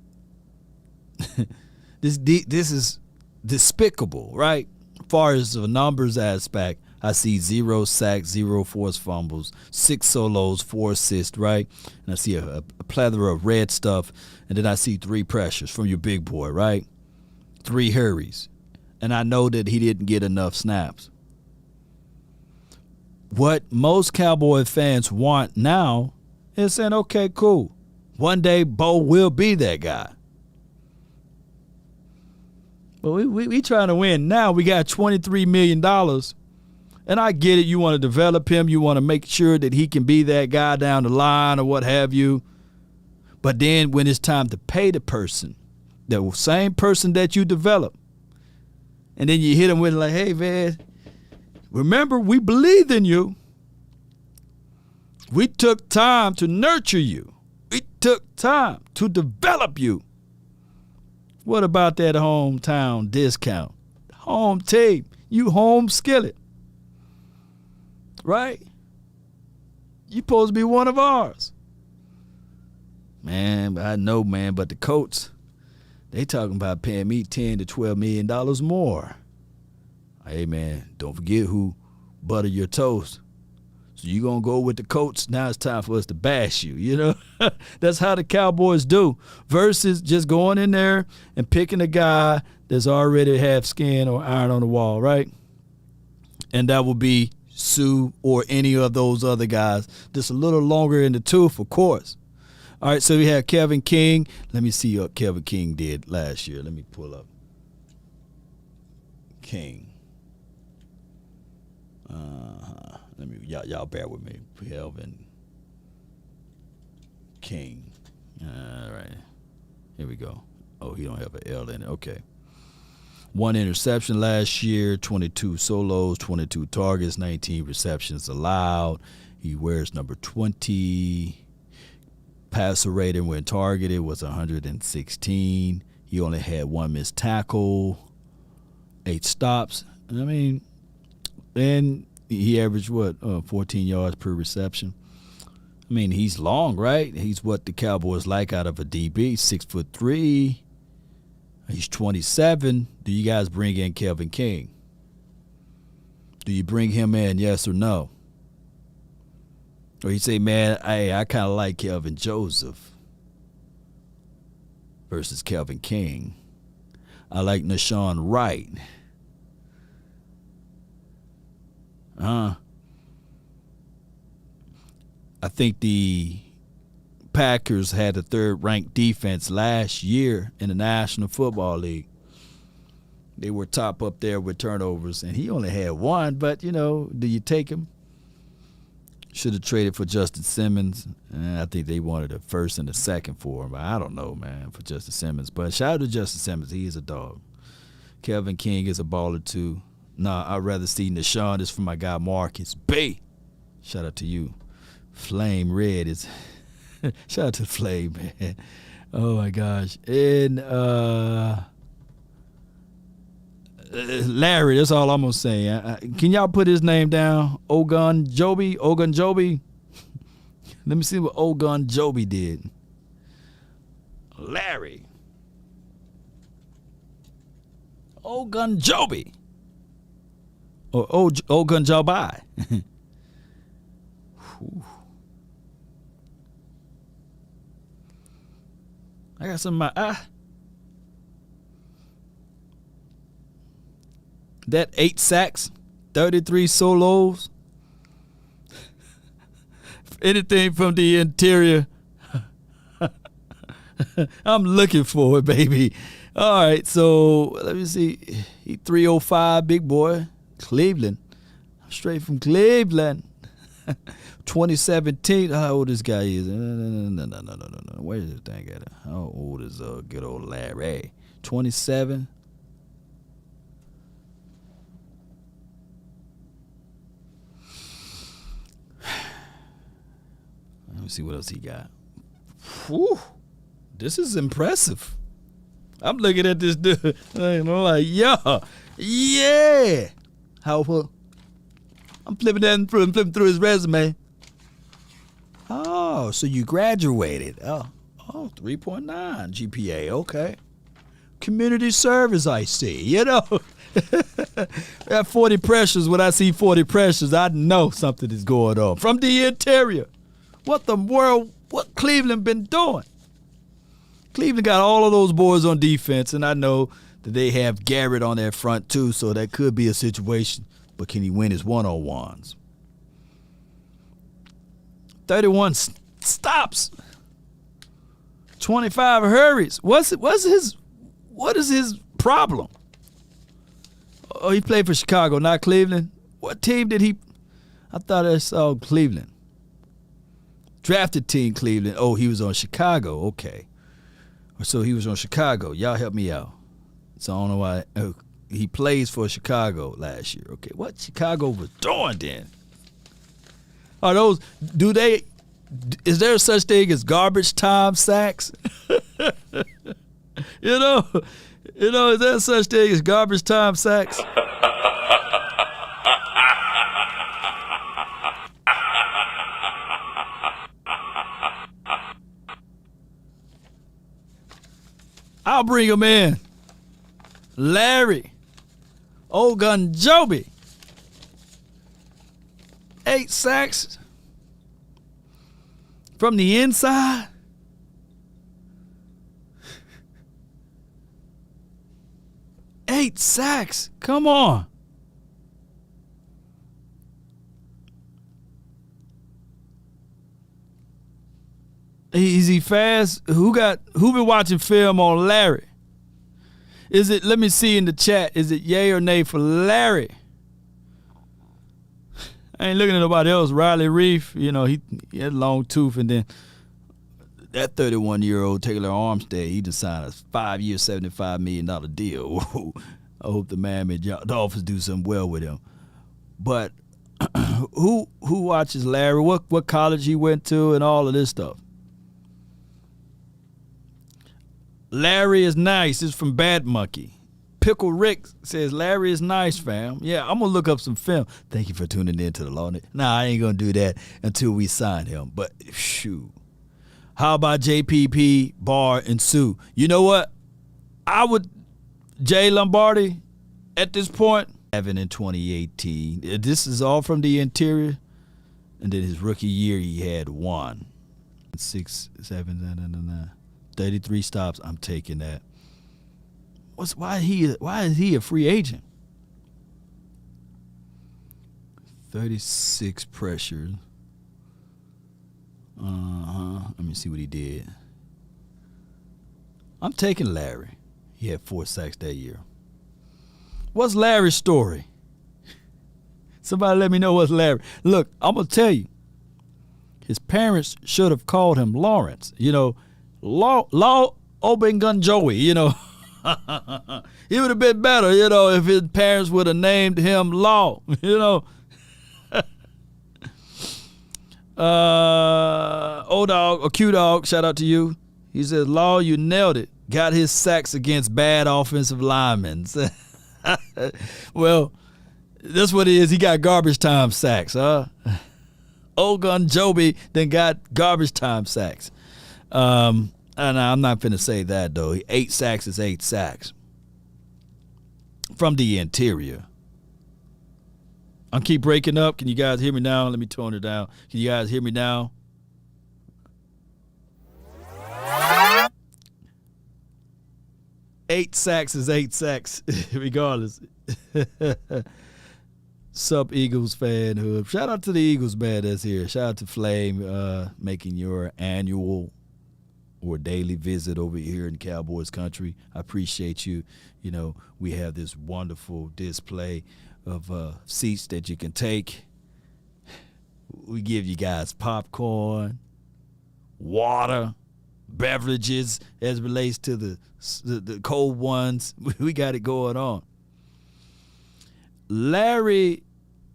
this is despicable, right? As far as the numbers aspect, I see 0 sacks, 0 forced fumbles, 6 solos, 4 assists, right? And I see a plethora of red stuff, and then I see 3 pressures from your big boy, right? 3 hurries. And I know that he didn't get enough snaps. What most Cowboy fans want now is saying, okay, cool. One day Bo will be that guy. But we trying to win now. We got $23 million. And I get it. You want to develop him. You want to make sure that he can be that guy down the line or what have you. But then when it's time to pay the person, the same person that you develop, and then you hit him with like, hey, man, remember, we believed in you. We took time to nurture you. We took time to develop you. What about that hometown discount? Home tape. You home skillet. Right? You supposed to be one of ours. Man, I know, man, but the Colts, they talking about paying me $10 to $12 million more. Hey, man, don't forget who butter your toast. So you going to go with the Colts? Now it's time for us to bash you, you know? That's how the Cowboys do. Versus just going in there and picking a guy that's already half skin or iron on the wall, right? And that will be Sue or any of those other guys. Just a little longer in the tooth, of course. All right, so we have Kevin King. Let me see what Kevin King did last year. Let me pull up King. Let me y'all bear with me. Kelvin King. All right, here we go. Oh, he don't have an L in it. Okay. 1 interception last year, 22 solos, 22 targets, 19 receptions allowed. He wears number 20. Passer rating when targeted was 116. He only had 1 missed tackle, 8 stops. I mean, and he averaged 14 yards per reception. I mean, he's long, right? He's what the Cowboys like out of a DB, 6'3". He's 27. Do you guys bring in Kevin King? Do you bring him in, yes or no? Or you say, man, I kind of like Kelvin Joseph versus Kelvin King. I like Nashawn Wright. I think the Packers had the 3rd-ranked defense last year in the National Football League. They were top up there with turnovers, and he only had 1. But, you know, do you take him? Should have traded for Justin Simmons. And I think they wanted a 1st and a 2nd for him. But I don't know, man, for Justin Simmons. But shout out to Justin Simmons. He is a dog. Kevin King is a baller, too. Nah, I'd rather see Nashawn. This from my guy Marcus B. Shout out to you. Flame Red is shout out to Flame, man. Oh my gosh. And Larry, that's all I'm gonna say. Can y'all put his name down? Ogunjobi? Let me see what Ogunjobi did. Larry. Ogunjobi. Or Ogunjobi. I got some of my eye. That 8 sacks, 33 solos. Anything from the interior. I'm looking for it, baby. All right, so let me see. He 305, big boy. Cleveland. Straight from Cleveland. 2017. How old this guy is? No. Where is this thing at? How old is good old Larry? 27. Let me see what else he got. Whew. This is impressive. I'm looking at this dude and I'm like, yeah. How old? I'm flipping through his resume. Oh, so you graduated. Oh, 3.9 GPA. Okay. Community service, I see. You know, at 40 pressures, when I see 40 pressures, I know something is going on. From the interior. What the world, what Cleveland been doing? Cleveland got all of those boys on defense, and I know that they have Garrett on their front too, so that could be a situation. But can he win his one-on-ones? 31 stops. 25 hurries. What is his problem? Oh, he played for Chicago, not Cleveland. What team did he? I thought I saw Cleveland. Drafted team Cleveland. Oh, he was on Chicago. Okay. So he was on Chicago. Y'all help me out. So I don't know why. Oh, he plays for Chicago last year. Okay, what Chicago was doing then? Are those, is there such thing as garbage time sacks? you know, is there such thing as garbage time sacks? I'll bring him in. Larry Ogunjobi. 8 sacks from the inside. Eight sacks. Come on. Is he fast? Who been watching film on Larry? Is it, let me see in the chat, is it yay or nay for Larry? I ain't looking at nobody else. Riley Reef, he had a long tooth, and then that 31-year-old Taylor Armstead, he just signed a 5-year, $75 million deal. I hope the Miami Dolphins do something well with him. But who watches Larry? What college he went to and all of this stuff? Larry is nice. It's from Bad Monkey. Pickle Rick says, Larry is nice, fam. Yeah, I'm going to look up some film. Thank you for tuning in to the Law. Nah, I ain't going to do that until we sign him. But, shoot. How about JPP, Barr, and Sue? You know what? Jay Lombardi, at this point, 7 in 2018. This is all from the interior. And then his rookie year, he had 1. 6, 7, 9. 33 stops. I'm taking that. Why is he a free agent? 36 pressures. Let me see what he did. I'm taking Larry. He had 4 sacks that year. What's Larry's story? Somebody let me know what's Larry. Look, I'm going to tell you. His parents should have called him Lawrence. Law Ogunjobi, He would have been better, if his parents would have named him Law, O-Dog, or Q-Dog, shout out to you. He says, Law, you nailed it. Got his sacks against bad offensive linemen. Well, that's what it is. He got garbage time sacks, huh? Ogunjobi then got garbage time sacks. And I'm not finna say that, though. 8 sacks is 8 sacks. From the interior. I keep breaking up. Can you guys hear me now? Let me tone it down. Can you guys hear me now? Eight sacks is 8 sacks, regardless. Sup, Eagles fan hood. Shout out to the Eagles man that's here. Shout out to Flame making your annual or daily visit over here in Cowboys country. I appreciate you. We have this wonderful display of seats that you can take. We give you guys popcorn, water, beverages as it relates to the cold ones. We got it going on. Larry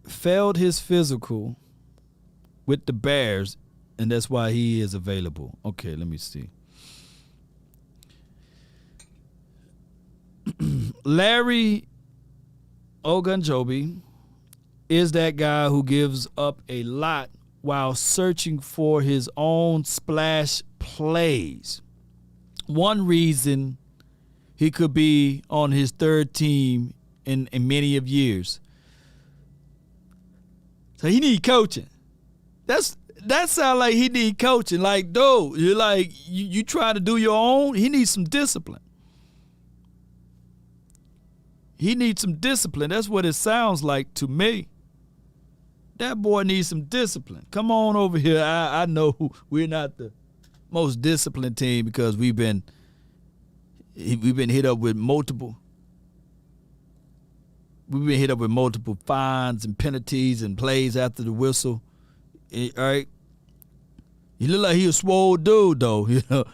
failed his physical with the Bears, and that's why he is available. Okay, let me see. Larry Ogunjobi is that guy who gives up a lot while searching for his own splash plays. One reason he could be on his third team in many of years. So he need coaching. That sound like he need coaching. Like, dude, you're like, you try to do your own. He needs some discipline. He needs some discipline. That's what it sounds like to me. That boy needs some discipline. Come on over here. I know we're not the most disciplined team because we've been hit up with multiple fines and penalties and plays after the whistle. All right. He look like he a swole dude though, you know.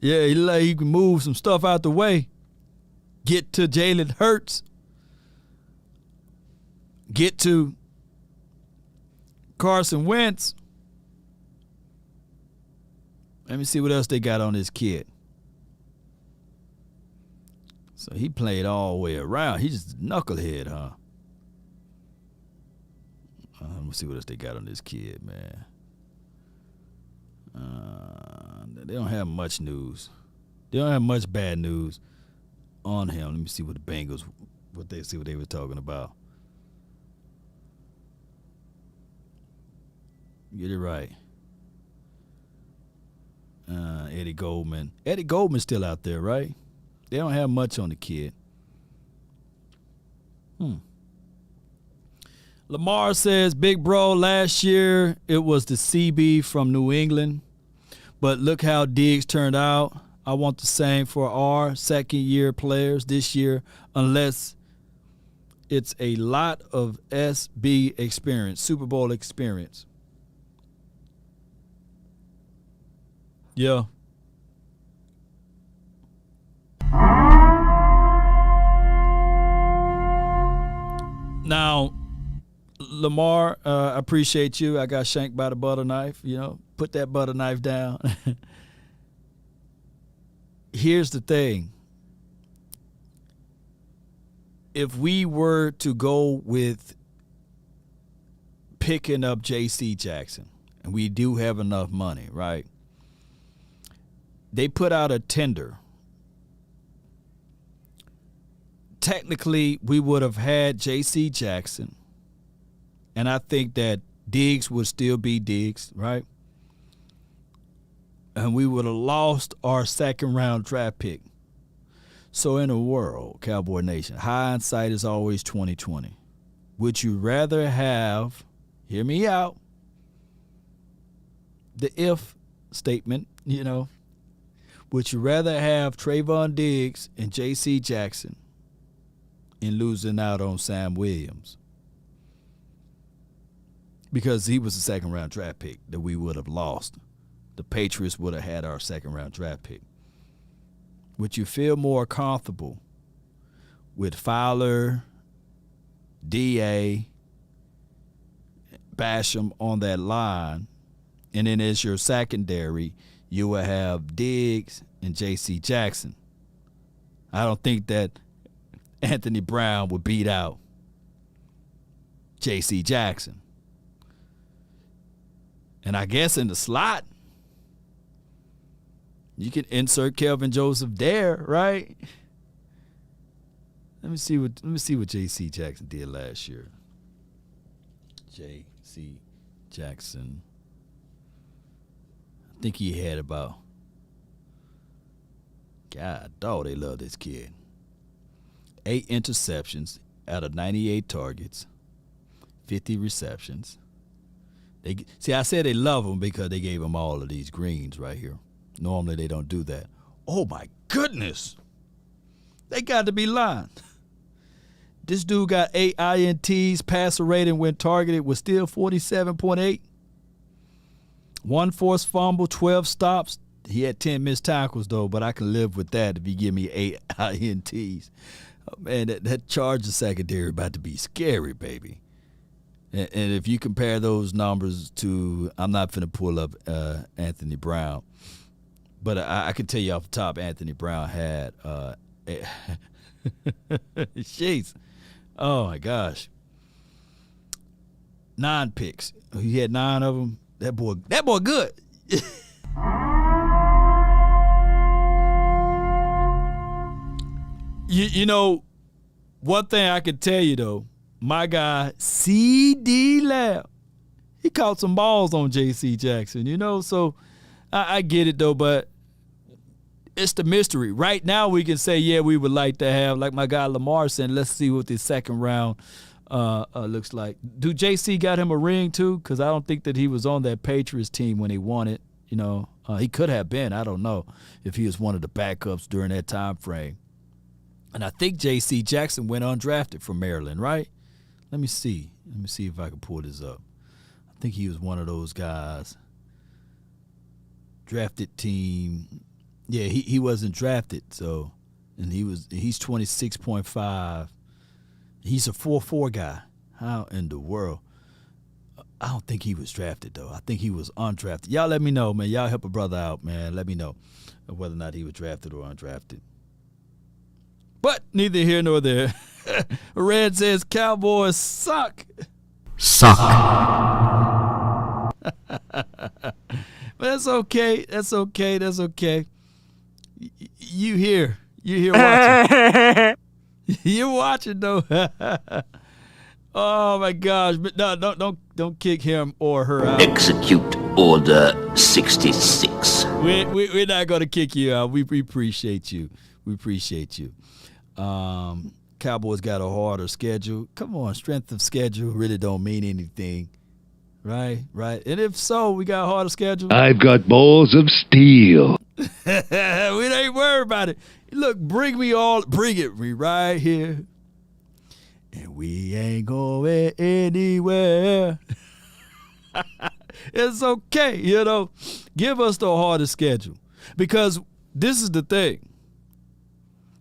Yeah, he look like he can move some stuff out the way. Get to Jalen Hurts. Get to Carson Wentz. Let me see what else they got on this kid. So he played all the way around. He's just a knucklehead, huh? Let me see what else they got on this kid, man. They don't have much news. They don't have much bad news on him. Let me see what the Bengals, what they were talking about. Get it right. Eddie Goldman. Eddie Goldman's still out there, right? They don't have much on the kid. Lamar says, big bro, last year it was the CB from New England, but look how Diggs turned out. I want the same for our second-year players this year, unless it's a lot of SB experience, Super Bowl experience. Yeah. Now, Lamar, I appreciate you. I got shanked by the butter knife. You know, put that butter knife down. Here's the thing. If we were to go with picking up J.C. Jackson, and we do have enough money, right? They put out a tender. Technically, we would have had J.C. Jackson, and I think that Diggs would still be Diggs, right? And we would have lost our second-round draft pick. So in a world, Cowboy Nation, hindsight is always 20/20. Would you rather have, hear me out, the if statement, you know, would you rather have Trayvon Diggs and J.C. Jackson and losing out on Sam Williams? Because he was a second-round draft pick that we would have lost. The Patriots would have had our second-round draft pick. Would you feel more comfortable with Fowler, D.A., Basham on that line, and then as your secondary, you will have Diggs and J.C. Jackson? I don't think that Anthony Brown would beat out J.C. Jackson. And I guess in the slot, you can insert Kelvin Joseph there, right? Let me see what J.C. Jackson did last year. J.C. Jackson. I think he had about, God, dog, they love this kid. 8 interceptions out of 98 targets, 50 receptions. See, I said they love him because they gave him all of these greens right here. Normally they don't do that. Oh, my goodness. They got to be lying. This dude got 8 INTs, passer rating when targeted was still 47.8. 1 forced fumble, 12 stops. He had 10 missed tackles, though, but I can live with that if you give me 8 INTs. Oh, man, that Chargers secondary about to be scary, baby. And if you compare those numbers to, I'm not finna pull up Anthony Brown, but I can tell you off the top, Anthony Brown had, jeez, oh my gosh, 9 picks. He had 9 of them. That boy good. You know, one thing I can tell you, though, my guy, C.D. Lamb, he caught some balls on J.C. Jackson, you know, so I get it, though, but it's the mystery. Right now we can say, yeah, we would like to have, like my guy Lamar said, let's see what this second round looks like. Do J.C. got him a ring, too? Because I don't think that he was on that Patriots team when he won it, you know. He could have been. I don't know if he was one of the backups during that time frame. And I think J.C. Jackson went undrafted from Maryland, right? Let me see. Let me see if I can pull this up. I think he was one of those guys. Drafted team. Yeah, he wasn't drafted, so and he's 26.5. He's a 4.4 guy. How in the world? I don't think he was drafted, though. I think he was undrafted. Y'all let me know, man. Y'all help a brother out, man. Let me know whether or not he was drafted or undrafted. But neither here nor there. Red says Cowboys suck. Suck. But that's okay. That's okay. That's okay. You here watching. You're watching though. Oh my gosh! But no, don't kick him or her out. Execute Order 66. We're not gonna kick you out. We appreciate you. We appreciate you. Cowboys got a harder schedule. Come on, strength of schedule really don't mean anything, right? Right. And if so, we got a harder schedule. I've got balls of steel. We ain't worried about it. Look, bring it me right here. And we ain't going anywhere. It's okay, you know. Give us the hardest schedule. Because this is the thing.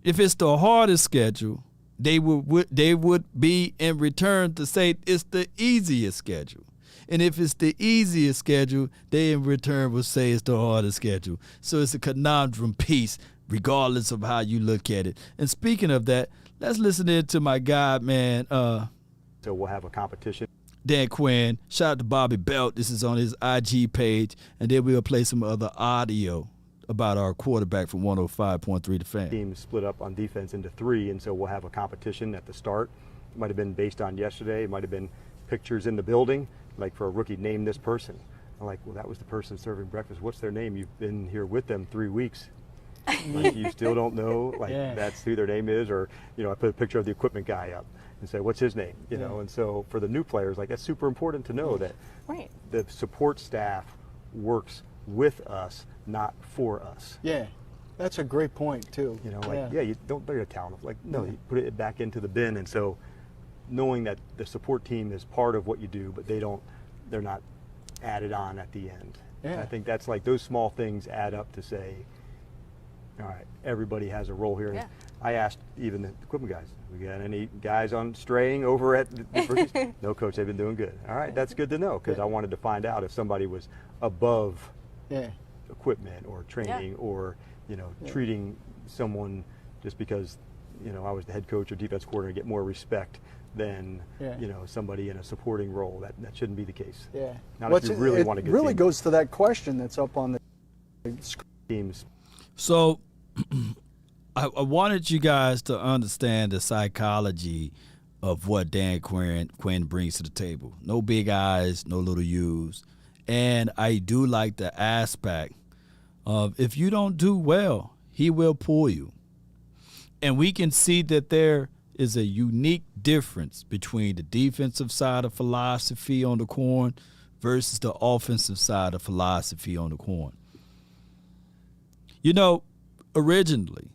If it's the hardest schedule, they would be in return to say it's the easiest schedule. And if it's the easiest schedule, they in return will say it's the hardest schedule. So it's a conundrum piece, regardless of how you look at it. And speaking of that, let's listen in to my guy, man. So we'll have a competition. Dan Quinn. Shout out to Bobby Belt. This is on his IG page. And then we'll play some other audio about our quarterback from 105.3 The Fan. Teams split up on defense into 3, and so we'll have a competition at the start. It might have been based on yesterday. It might have been pictures in the building, like for a rookie, name this person. I'm like, well, that was the person serving breakfast. What's their name? You've been here with them 3 weeks. Like, you still don't know, like, that's who their name is. Or, you know, I put a picture of the equipment guy up and say, what's his name? You know, and so for the new players, like, that's super important to know that the support staff works with us, not for us. Yeah, that's a great point too. You know, like, you don't bring a talent. Like, no, you put it back into the bin. And so knowing that the support team is part of what you do, but they're not added on at the end. Yeah. I think that's like those small things add up to say, all right, everybody has a role here. Yeah. I asked even the equipment guys, we got any guys on straying over at the first? No, coach, they've been doing good. All right, that's good to know, because I wanted to find out if somebody was above equipment or training or, you know, treating someone just because, you know, I was the head coach or defense coordinator, get more respect than, you know, somebody in a supporting role. That shouldn't be the case. Yeah. Not if you really want to get. It really goes to that question that's up on the teams. So I wanted you guys to understand the psychology of what Dan Quinn brings to the table. No big I's, no little U's. And I do like the aspect of if you don't do well, he will pull you. And we can see that there is a unique difference between the defensive side of philosophy on the corn versus the offensive side of philosophy on the corn. You know, originally,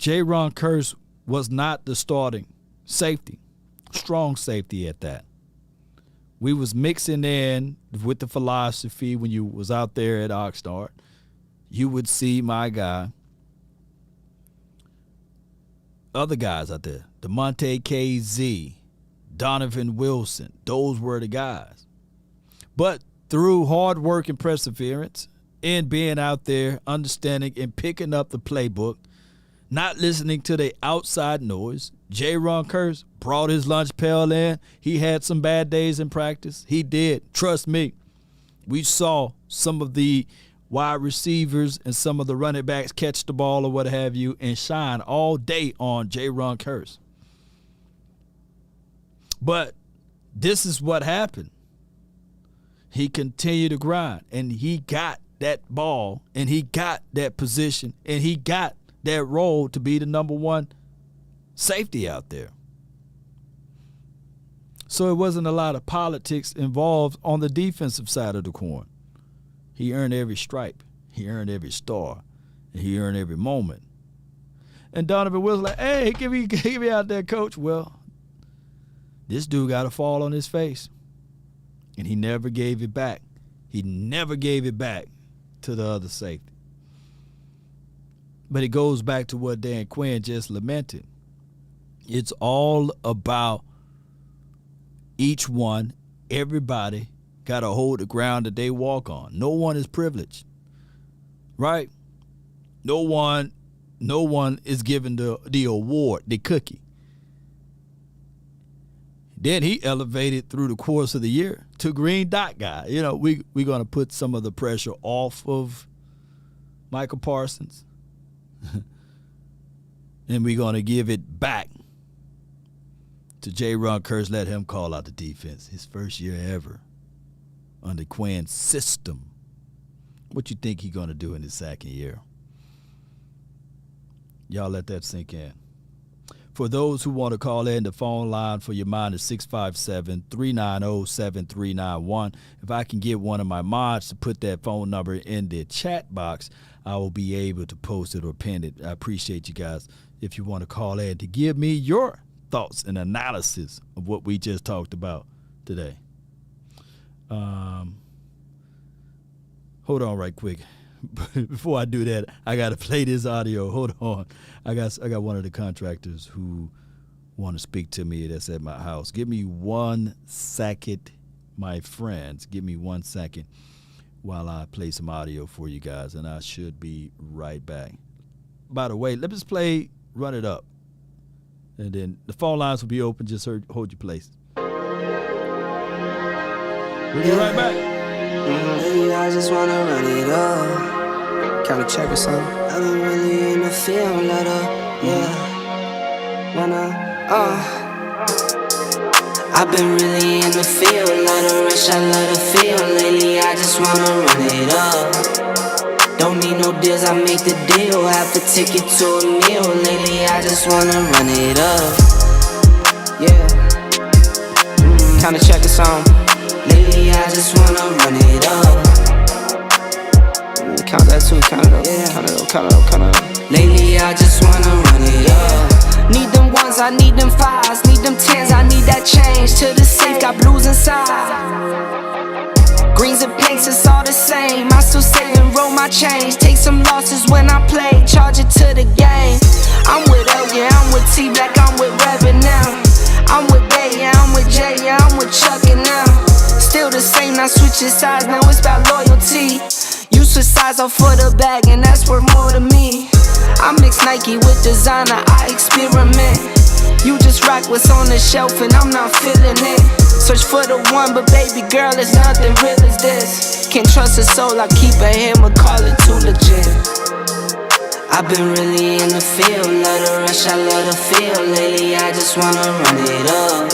J-Ron Curse was not the starting safety, strong safety at that. We was mixing in with the philosophy when you was out there at Oxnard. You would see my guy, other guys out there, DeMonte KZ, Donovan Wilson. Those were the guys. But through hard work and perseverance and being out there, understanding and picking up the playbook, not listening to the outside noise, J-Ron Curse brought his lunch pail in. He had some bad days in practice. He did. Trust me. We saw some of the wide receivers and some of the running backs catch the ball or what have you and shine all day on J-Ron Curse. But this is what happened. He continued to grind, and he got that ball, and he got that position, and he got that role to be the number one safety out there. So it wasn't a lot of politics involved on the defensive side of the coin. He earned every stripe. He earned every star. And he earned every moment. And Donovan was like, hey, give me out there, coach. Well, this dude got a fall on his face. And he never gave it back. He never gave it back to the other safety. But it goes back to what Dan Quinn just lamented. It's all about each one, everybody got to hold the ground that they walk on. No one is privileged, right? No one is given the award, the cookie. Then he elevated through the course of the year to green dot guy. You know, we're going to put some of the pressure off of Michael Parsons. And we're going to give it back to J-Ron Curse, let him call out the defense. His first year ever under Quinn's system. What you think he's going to do in his second year? Y'all let that sink in. For those who want to call in, the phone line for your mind is 657-390-7391. If I can get one of my mods to put that phone number in the chat box, I will be able to post it or pin it. I appreciate you guys if you want to call in to give me your thoughts and analysis of what we just talked about today. Hold on right quick. Before I do that, I got to play this audio. Hold on. I got one of the contractors who want to speak to me that's at my house. Give me 1 second, my friends. Give me 1 second while I play some audio for you guys, and I should be right back. By the way, let me just play Run It Up, and then the phone lines will be open. Just hold your place. We'll be right back. Maybe I just wanna run it up. Kinda check or something. I've been really in the field, let up, yeah. I've been really in the field, let her rush, I let her feel. Lately I just wanna run it up. Don't need no deals, I make the deal. Half a ticket to a meal. Lately I just wanna run it up, yeah. Kinda check or something. Lately I just wanna run it up. Count that too, count it up, yeah. Count it up. Lately I just wanna run it up. Need them ones, I need them fives. Need them tens, I need that change. To the safe, got blues inside. Greens and pinks, it's all the same. I still save and roll my change. Take some losses when I play, charge it to the game. I'm with L, yeah, I'm with T Black, I'm with Reverend now. I'm with Bay, yeah, I'm with Jay, yeah, I'm with Chuck and now. Still the same, not switching sides, now it's about loyalty. You switch sides off for the bag, and that's worth more to me. I mix Nike with designer, I experiment. You just rock what's on the shelf, and I'm not feeling it. Search for the one, but baby girl, it's nothing real as this. Can't trust a soul, I keep a hammer, call it too legit. I've been really in the field, let her rush, I let her feel. Lately I just wanna run it up.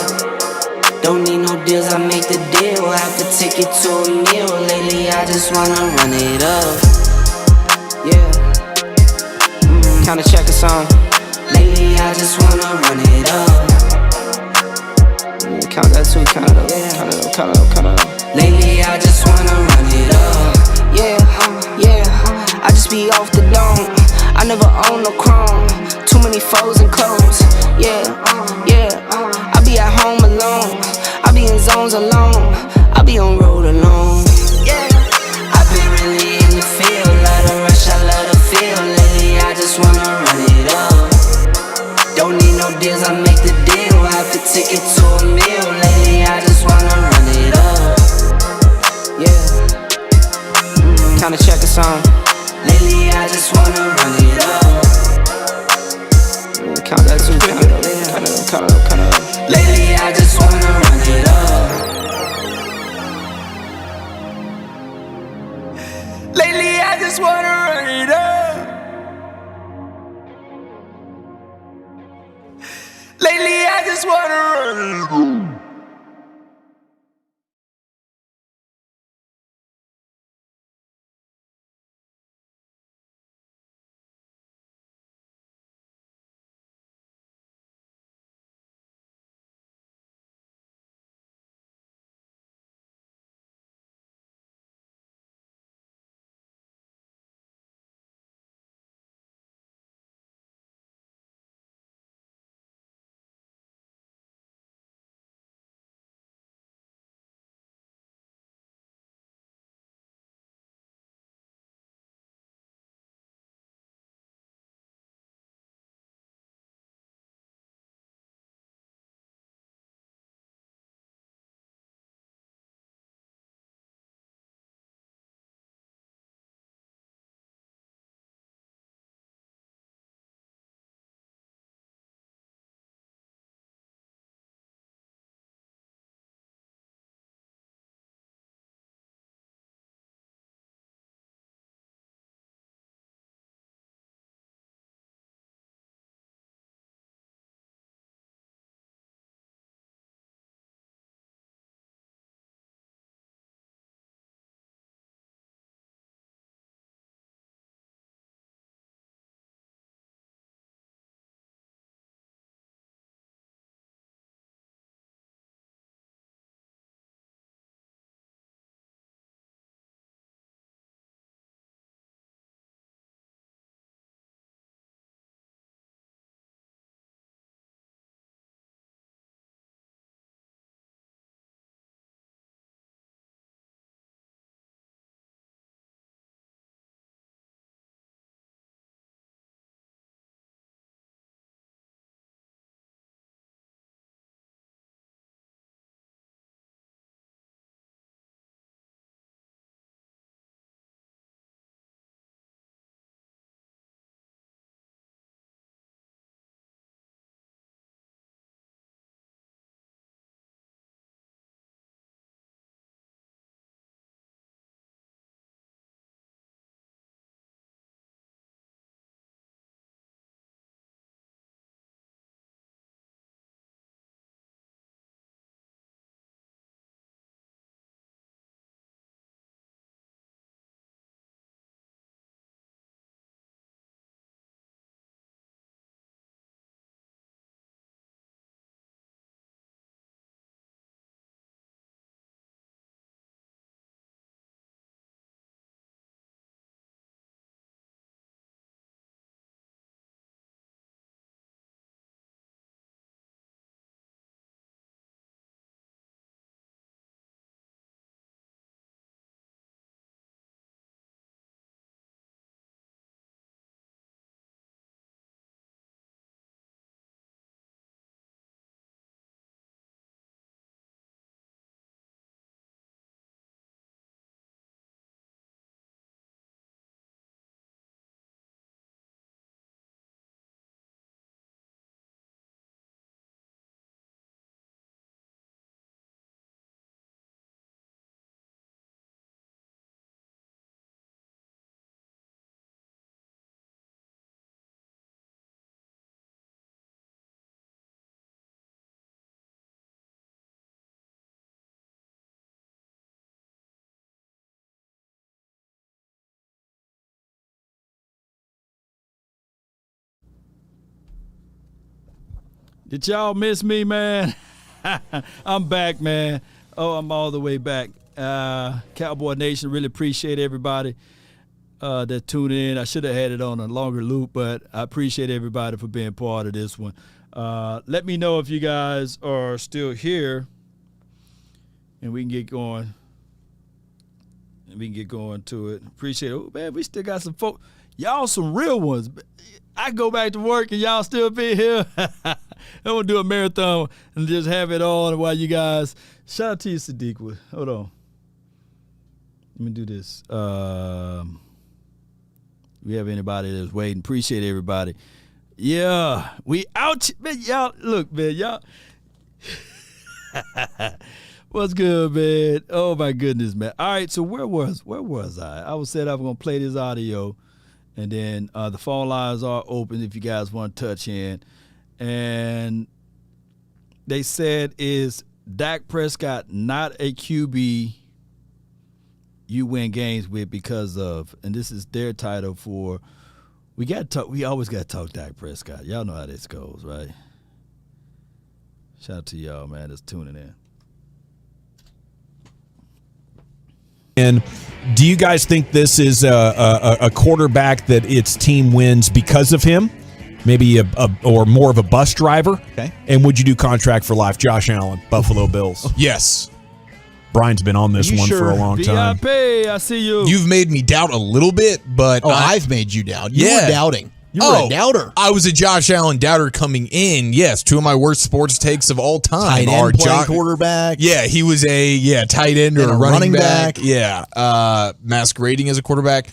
Don't need no deals, I make the deal. Half a ticket to a meal. Lately I just wanna run it up, yeah. Kinda check a song. Lately I just wanna run it up. Count that too, count it up, yeah. Count it up. Lately I just wanna run it up, yeah. I just be off the dome. I I never own no chrome. Too many foes and clothes. Yeah, I be at home alone. I be in zones alone. I be on road alone. Yeah, I been really in the field. Love the rush, I love the feel. Lately, I just wanna run it up. Don't need no deals, I make the deal. Half the ticket to a meal. Lately, I just wanna run it up. Yeah. Kinda check a song. Lately, I just wanna run it up. Count that too, count it up. Lately, I just wanna run it up. Lately, I just wanna run it up. Lately, I just wanna run it up. Did y'all miss me, man? I'm back, man. Oh, I'm all the way back. Cowboy Nation, really appreciate everybody. that tuned in. I should have had it on a longer loop, but I appreciate everybody for being part of this one. Let me know if you guys are still here, and we can get going. To it. Appreciate it. Oh, man, we still got some folks. Y'all some real ones. I go back to work and y'all still be here. I'm going to do a marathon and just have it on while you guys. Shout out to you, Sadiq. Hold on. Let me do this. We have anybody that's waiting. Appreciate everybody. Yeah, we out. Man, y'all, look, man, y'all. What's good, man? Oh my goodness, man. All right, so where was I? I was said I was gonna play this audio, and then the phone lines are open if you guys want to touch in. And they said, is Dak Prescott not a QB you win games with because of? And this is their title for. We always got to talk Dak Prescott. Y'all know how this goes, right? Shout out to y'all, man, that's tuning in. And do you guys think this is a quarterback that its team wins because of him? Maybe or more of a bus driver? Okay. And would you do contract for life? Josh Allen, Buffalo Bills. Yes. Brian's been on this one for a long time. VIP, I see you. You've made me doubt a little bit, but I've made you doubt. You were doubting. You were a doubter. I was a Josh Allen doubter coming in. Yes, two of my worst sports takes of all time tight end playing quarterback. Yeah, he was a tight end or a running back. Yeah, masquerading as a quarterback.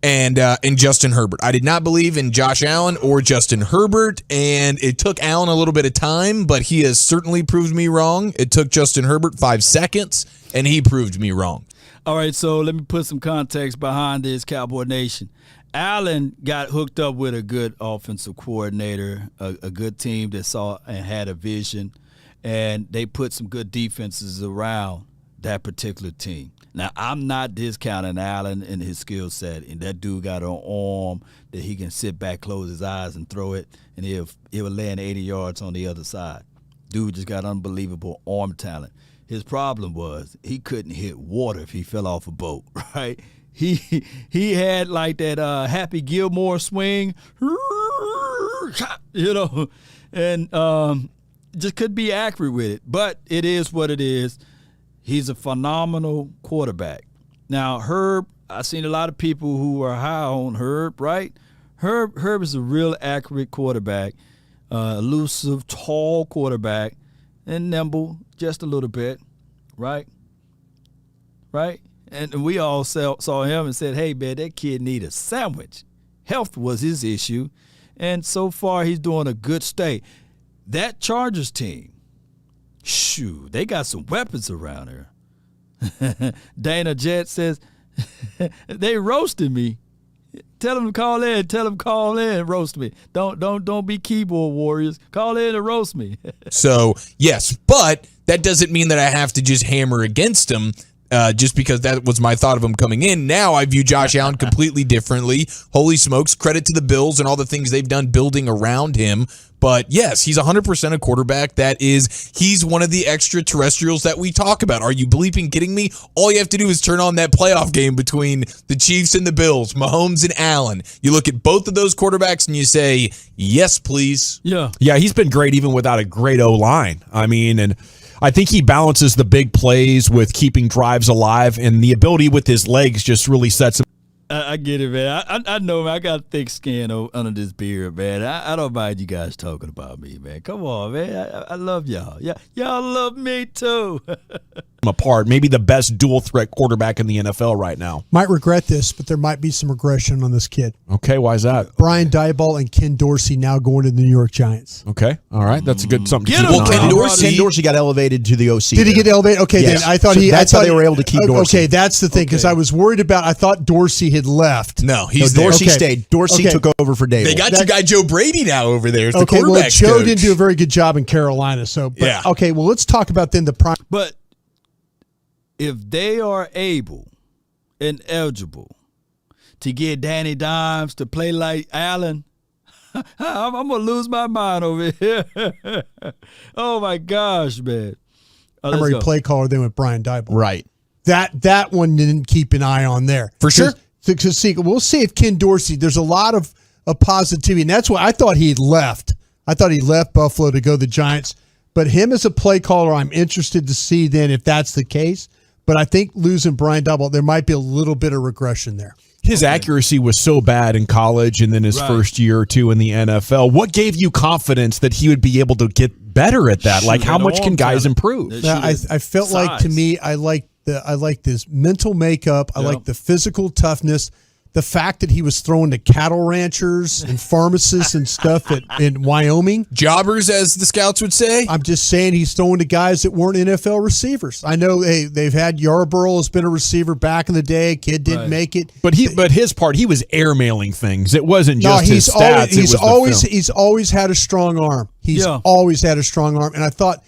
And Justin Herbert. I did not believe in Josh Allen or Justin Herbert, and it took Allen a little bit of time, but he has certainly proved me wrong. It took Justin Herbert 5 seconds, and he proved me wrong. All right, so let me put some context behind this, Cowboy Nation. Allen got hooked up with a good offensive coordinator, a good team that saw and had a vision, and they put some good defenses around that particular team. Now, I'm not discounting Allen and his skill set, and that dude got an arm that he can sit back, close his eyes, and throw it, and he'll land 80 yards on the other side. Dude just got unbelievable arm talent. His problem was he couldn't hit water if he fell off a boat, right? He had like that Happy Gilmore swing, and just couldn't be accurate with it. But it is what it is. He's a phenomenal quarterback. Now, Herb, I've seen a lot of people who are high on Herb, right? Herb is a real accurate quarterback, elusive, tall quarterback, and nimble just a little bit, right? Right? And we all saw him and said, hey, man, that kid need a sandwich. Health was his issue, and so far he's doing a good stay. That Chargers team, shoot, they got some weapons around here. Dana Jett says, they roasted me. Tell them to call in. Tell them call in and roast me. Don't be keyboard warriors. Call in and roast me. So, yes, but that doesn't mean that I have to just hammer against him just because that was my thought of him coming in. Now I view Josh Allen completely differently. Holy smokes, credit to the Bills and all the things they've done building around him. But yes, he's 100% a quarterback. He's one of the extraterrestrials that we talk about. Are you bleeping kidding me? All you have to do is turn on that playoff game between the Chiefs and the Bills, Mahomes and Allen. You look at both of those quarterbacks and you say, yes, please. Yeah, he's been great even without a great O-line. I mean, and I think he balances the big plays with keeping drives alive, and the ability with his legs just really sets him. I get it, man. I know, man. I got a thick skin under this beard, man. I don't mind you guys talking about me, man. Come on, man. I love y'all. Y'all love me too. Apart, maybe the best dual threat quarterback in the NFL right now. Might regret this, but there might be some regression on this kid. Okay, why is that? Brian Daboll and Ken Dorsey now going to the New York Giants. Okay, all right, that's a good something to keep an eye on. Ken Dorsey got elevated to the OC. Did he get elevated? Okay, yes. Then I thought that's how they were able to keep Dorsey. Okay, that's the thing, because I was worried about. I thought Dorsey had left. No, Dorsey stayed. Dorsey took over for Daboll. They got your guy Joe Brady now over there as the quarterback well, Joe coach. didn't do a very good job in Carolina. So, yeah. Okay, well, let's talk about then the prime. But if they are able and eligible to get Danny Dimes to play like Allen, I'm going to lose my mind over here. Oh, my gosh, man. Primary play caller then with Brian Daboll. Right. That one didn't keep an eye on there. For sure. We'll see if Ken Dorsey. There's a lot of positivity, and that's why I thought he left. I thought he left Buffalo to go to the Giants. But him as a play caller, I'm interested to see then if that's the case. But I think losing Brian Double, there might be a little bit of regression there. His accuracy was so bad in college and then his first year or two in the NFL. What gave you confidence that he would be able to get better at that? Like, how much can guys improve? I felt like, to me, I like this mental makeup. I like the physical toughness. The fact that he was throwing to cattle ranchers and pharmacists and stuff in Wyoming. Jobbers, as the scouts would say. I'm just saying he's throwing to guys that weren't NFL receivers. I know they've had Yarborough has been a receiver back in the day. Kid didn't make it. But his part, he was airmailing things. It wasn't just his stats. He's always had a strong arm. He's always had a strong arm. And I thought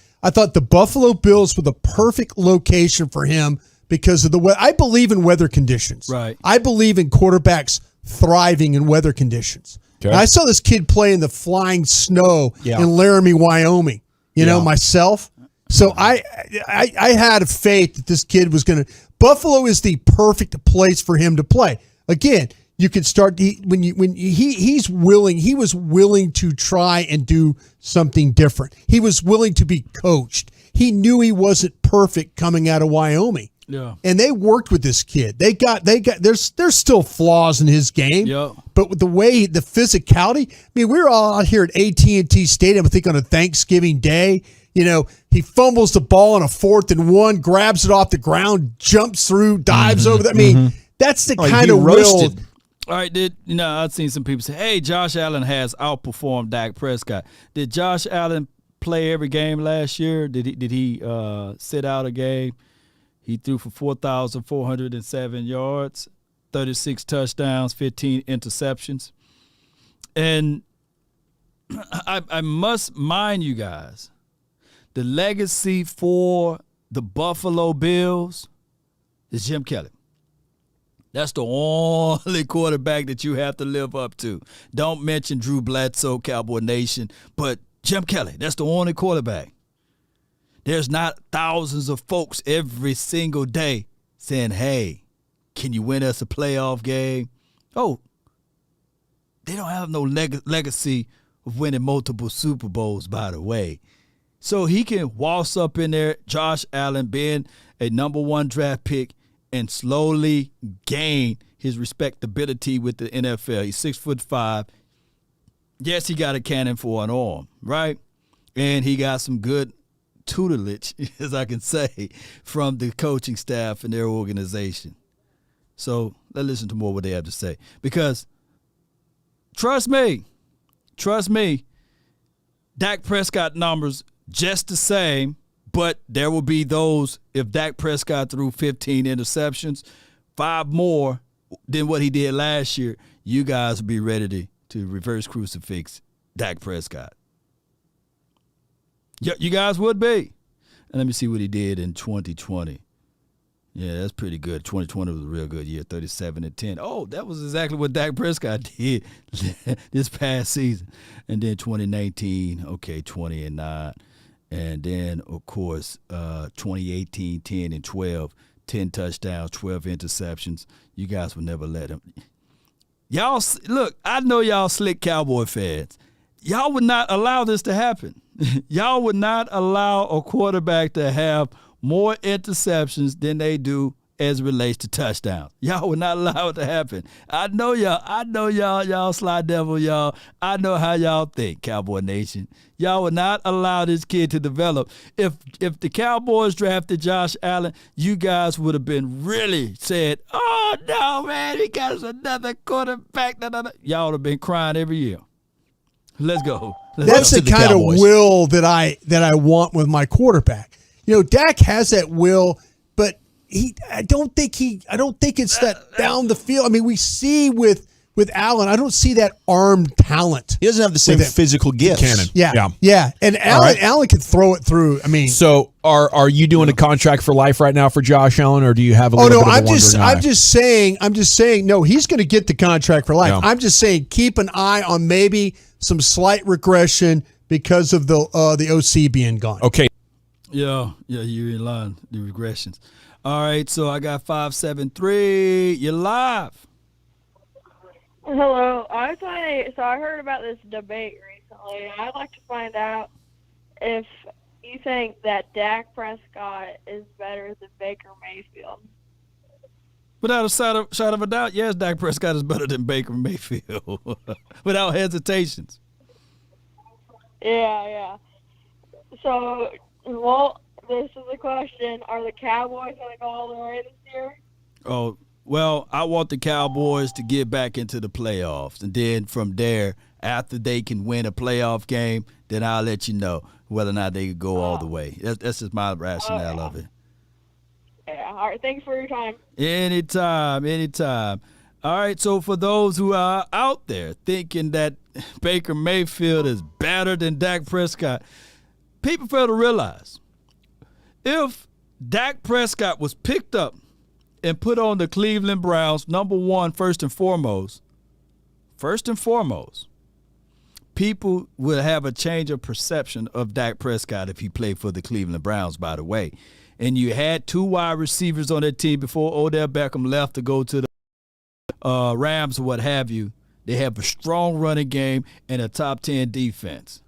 the Buffalo Bills were the perfect location for him because of the weather. I believe in weather conditions. Right. I believe in quarterbacks thriving in weather conditions. Okay. I saw this kid play in the flying snow in Laramie, Wyoming. You know, myself. So I had faith that this kid was going to. Buffalo is the perfect place for him to play. Again, you could start he was willing to try and do something different. He was willing to be coached. He knew he wasn't perfect coming out of Wyoming. Yeah. And they worked with this kid. There's still flaws in his game. Yeah. But with the way the physicality, I mean, we were all out here at AT&T Stadium, I think on a Thanksgiving day. You know, he fumbles the ball on a 4th and 1, grabs it off the ground, jumps through, dives over. I mean, that's the kind of will. All right, I've seen some people say, hey, Josh Allen has outperformed Dak Prescott. Did Josh Allen play every game last year? Did he sit out a game? He threw for 4,407 yards, 36 touchdowns, 15 interceptions. And I must mind you guys, the legacy for the Buffalo Bills is Jim Kelly. That's the only quarterback that you have to live up to. Don't mention Drew Bledsoe, Cowboy Nation, but Jim Kelly, that's the only quarterback. There's not thousands of folks every single day saying, hey, can you win us a playoff game? Oh, they don't have no legacy of winning multiple Super Bowls, by the way. So he can waltz up in there, Josh Allen being a number 1 draft pick, and slowly gain his respectability with the NFL. He's 6'5". Yes, he got a cannon for an arm, right? And he got some good tutelage, as I can say, from the coaching staff and their organization. So let's listen to more what they have to say. Because trust me, Dak Prescott numbers just the same, but there will be those, if Dak Prescott threw 15 interceptions, 5 more than what he did last year, you guys will be ready to reverse crucifix Dak Prescott. You guys would be. And let me see what he did in 2020. Yeah, that's pretty good. 2020 was a real good year, 37-10. Oh, that was exactly what Dak Prescott did this past season. And then 2019, 20-9. And then, of course, 2018, 10-12, 10 touchdowns, 12 interceptions. You guys would never let him. Y'all, look, I know y'all slick Cowboy fans. Y'all would not allow this to happen. Y'all would not allow a quarterback to have more interceptions than they do as it relates to touchdowns. Y'all would not allow it to happen. I know y'all Sly Devil, y'all. I know how y'all think, Cowboy Nation. Y'all would not allow this kid to develop. If the Cowboys drafted Josh Allen, you guys would have been really said, oh, no, man, he got us another quarterback. Y'all would have been crying every year. Let's go. That's the kind of will that I want with my quarterback. You know, Dak has that will, but I don't think it's that down the field. I mean, we see with Allen, I don't see that arm talent. He doesn't have the same physical gifts. Cannon. Yeah. And Allen can throw it through. I mean, so are you doing a contract for life right now for Josh Allen, or do you have a little bit of a wandering eye? I'm just saying. No, he's going to get the contract for life. Yeah. I'm just saying, keep an eye on maybe some slight regression because of the OC being gone. Okay. Yeah, you're in line. The regressions. All right, so I got 573. You're live. Hello. I heard about this debate recently. I'd like to find out if you think that Dak Prescott is better than Baker Mayfield. Without a shot of a doubt, yes, Dak Prescott is better than Baker Mayfield. Without hesitations. Yeah. So, this is the question. Are the Cowboys going to go all the way this year? Oh, well, I want the Cowboys to get back into the playoffs. And then from there, after they can win a playoff game, then I'll let you know whether or not they can go all the way. That's just my rationale of it. Yeah. All right. Thanks for your time. Anytime. All right, so for those who are out there thinking that Baker Mayfield is better than Dak Prescott, people fail to realize if Dak Prescott was picked up and put on the Cleveland Browns, number one, first and foremost, people would have a change of perception of Dak Prescott if he played for the Cleveland Browns, by the way. And you had 2 wide receivers on that team before Odell Beckham left to go to the Rams or what have you. They have a strong running game and a top 10 defense.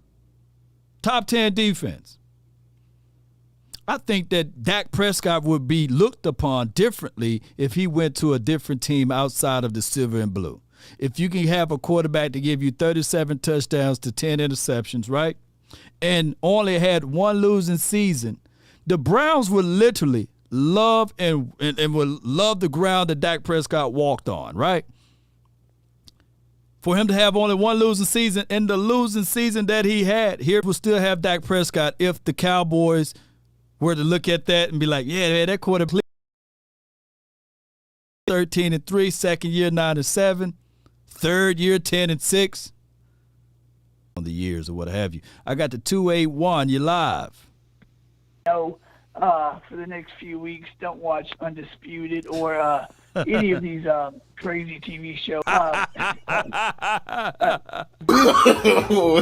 Top 10 defense. I think that Dak Prescott would be looked upon differently if he went to a different team outside of the silver and blue. If you can have a quarterback to give you 37 touchdowns to 10 interceptions, right? And only had one losing season, the Browns would literally love and would love the ground that Dak Prescott walked on, right? For him to have only one losing season, and the losing season that he had, here will still have Dak Prescott if the Cowboys were to look at that and be like, yeah, man, that quarterback 13-3, second year 9-7, third year 10-6 on the years or what have you. I got the 281. You live. No, for the next few weeks, don't watch Undisputed or any of these crazy TV shows.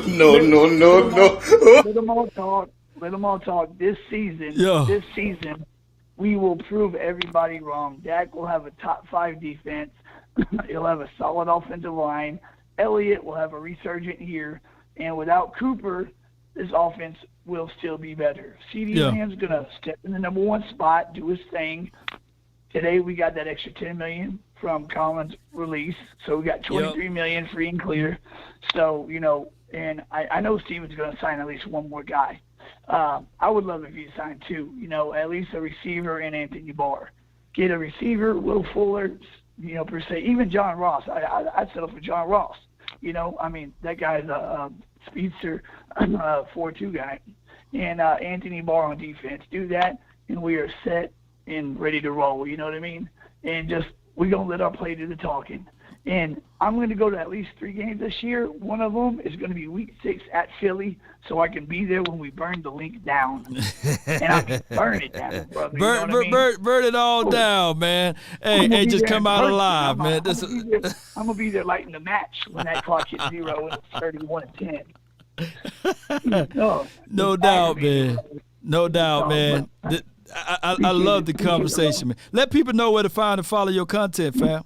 No. Let them all talk. This season, we will prove everybody wrong. Dak will have a top 5 defense. He'll have a solid offensive line. Elliott will have a resurgent year. And without Cooper, this offense will still be better. CeeDee Lamb's going to step in the number 1 spot, do his thing. Today we got that extra $10 million from Collins' release, so we got $23 million free and clear. So, and I know Steven's going to sign at least one more guy. I would love if he signed 2, at least a receiver and Anthony Barr. Get a receiver, Will Fuller, per se. Even John Ross. I'd settle for John Ross. That guy's a speedster, 4-2 guy. And Anthony Barr on defense. Do that, and we are set and ready to roll. You know what I mean? And we're going to let our play do the talking. And I'm going to go to at least 3 games this year. One of them is going to be Week 6 at Philly, so I can be there when we burn the link down. And I can burn it down, brother. Burn it all down, man. Hey, just come out alive, man. I'm going to be there lighting the match when that clock hits 0 and it's 31-10. No doubt, man. No doubt, man. I love the conversation, man. Let people know where to find and follow your content, fam.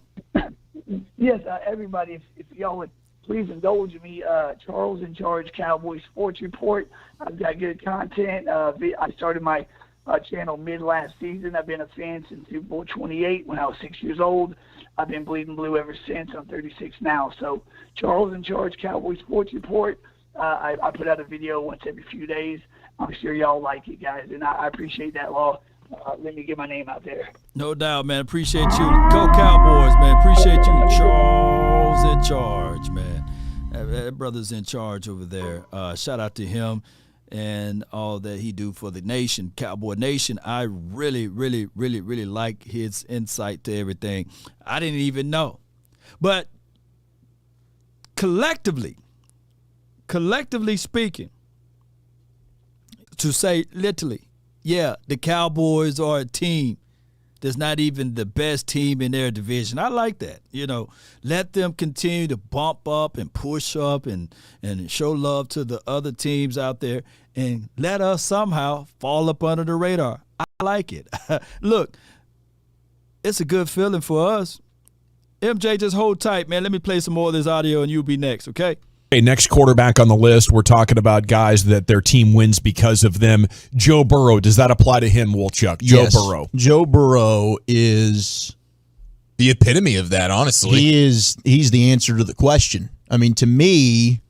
Yes, everybody, if y'all would please indulge me, Charles in Charge Cowboys Sports Report. I've got good content. I started my channel mid-last season. I've been a fan since Super Bowl 28 when I was 6 years old. I've been bleeding blue ever since. I'm 36 now. So Charles in Charge Cowboys Sports Report. I put out a video once every few days. I'm sure y'all like it, guys, and I appreciate that, Law. Let me get my name out there. No doubt, man. Appreciate you. Go Cowboys, man. Appreciate you. Charles in Charge, man. That brother's in charge over there. Shout out to him and all that he do for the nation, Cowboy Nation. I really, really, really, really like his insight to everything. I didn't even know. But collectively speaking, to say literally, yeah, the Cowboys are a team that's not even the best team in their division. I like that. Let them continue to bump up and push up and show love to the other teams out there and let us somehow fall up under the radar. I like it. Look, it's a good feeling for us. MJ, just hold tight, man. Let me play some more of this audio, and you'll be next, okay? Okay, next quarterback on the list, we're talking about guys that their team wins because of them. Joe Burrow, does that apply to him, Wolchuk? Yes. Joe Burrow. Joe Burrow is the epitome of that, honestly. He's the answer to the question. I mean, to me,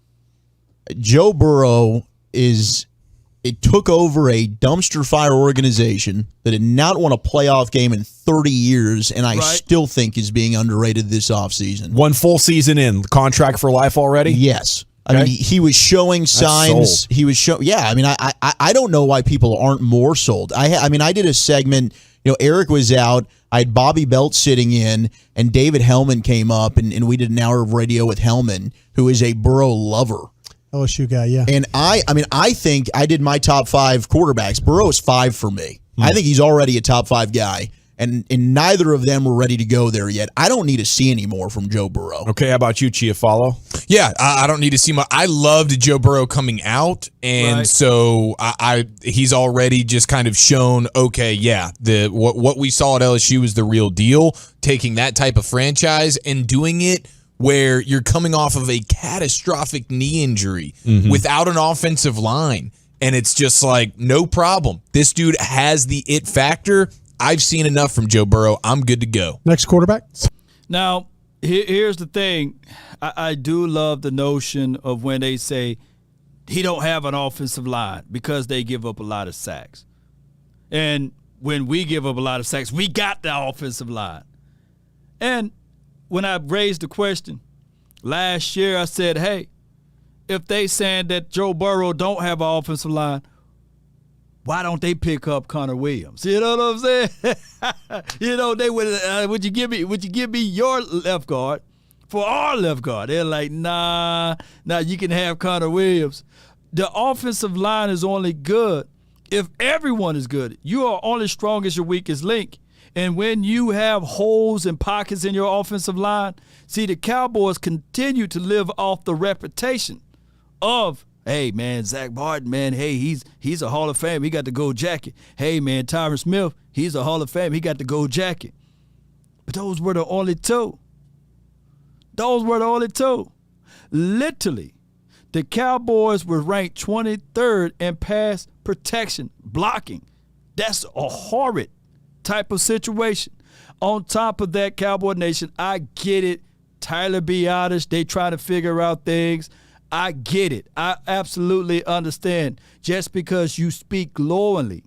Joe Burrow it took over a dumpster fire organization that had not won a playoff game in 30 years, and I still think is being underrated this offseason. One full season in, contract for life already? Yes. Okay. I mean, he was showing signs. Sold. He was I mean, I don't know why people aren't more sold. I mean, I did a segment, Eric was out. I had Bobby Belt sitting in, and David Hellman came up, and we did an hour of radio with Hellman, who is a Burrow lover. LSU guy, yeah. And I think I did my top 5 quarterbacks. Burrow is 5 for me. I think he's already a top 5 guy, and neither of them were ready to go there yet. I don't need to see any more from Joe Burrow. Okay, how about you, Chiafalo? Yeah, I don't need to see much. I loved Joe Burrow coming out, and so he's already just kind of shown, okay, yeah, what we saw at LSU is the real deal, taking that type of franchise and doing it where you're coming off of a catastrophic knee injury without an offensive line. And it's just like, no problem. This dude has the it factor. I've seen enough from Joe Burrow. I'm good to go. Next quarterback. Now, here's the thing. I do love the notion of when they say he don't have an offensive line because they give up a lot of sacks. And when we give up a lot of sacks, we got the offensive line. And when I raised the question last year, I said, hey, if they saying that Joe Burrow don't have an offensive line, why don't they pick up Connor Williams? You know what I'm saying? They would you give me your left guard for our left guard? They're like, nah, you can have Connor Williams. The offensive line is only good if everyone is good. You are only strong as your weakest link. And when you have holes and pockets in your offensive line, see, the Cowboys continue to live off the reputation of, hey, man, Zach Martin, man, hey, he's a Hall of Fame. He got the gold jacket. Hey, man, Tyron Smith, he's a Hall of Fame. He got the gold jacket. But those were the only two. Literally, the Cowboys were ranked 23rd in pass protection, blocking. That's a horrid type of situation. On top of that, Cowboy Nation, I get it. Tyler Biadasz, they try to figure out things. I get it. I absolutely understand. Just because you speak glowingly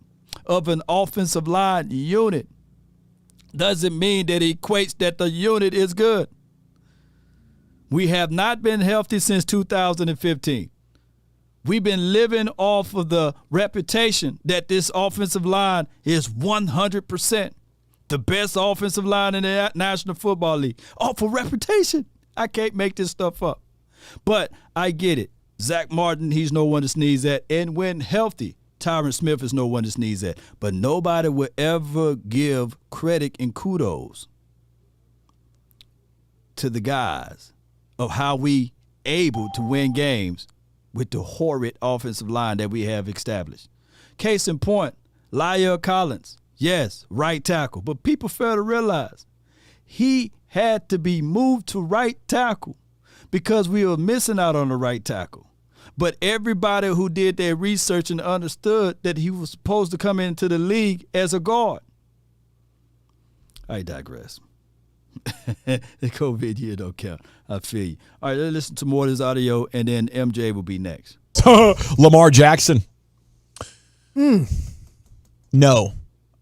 of an offensive line unit doesn't mean that it equates that the unit is good. We have not been healthy since 2015. We've been living off of the reputation that this offensive line is 100% the best offensive line in the National Football League. Off of reputation. I can't make this stuff up. But I get it. Zach Martin, he's no one to sneeze at. And when healthy, Tyron Smith is no one to sneeze at. But nobody will ever give credit and kudos to the guys of how we able to win games with the horrid offensive line that we have established. Case in point, La'el Collins, yes, right tackle, but people fail to realize he had to be moved to right tackle because we were missing out on the right tackle. But everybody who did their research and understood that he was supposed to come into the league as a guard. I digress. The COVID year don't count. I feel you. All right, let's listen to more of this audio, and then MJ will be next. Lamar Jackson. No.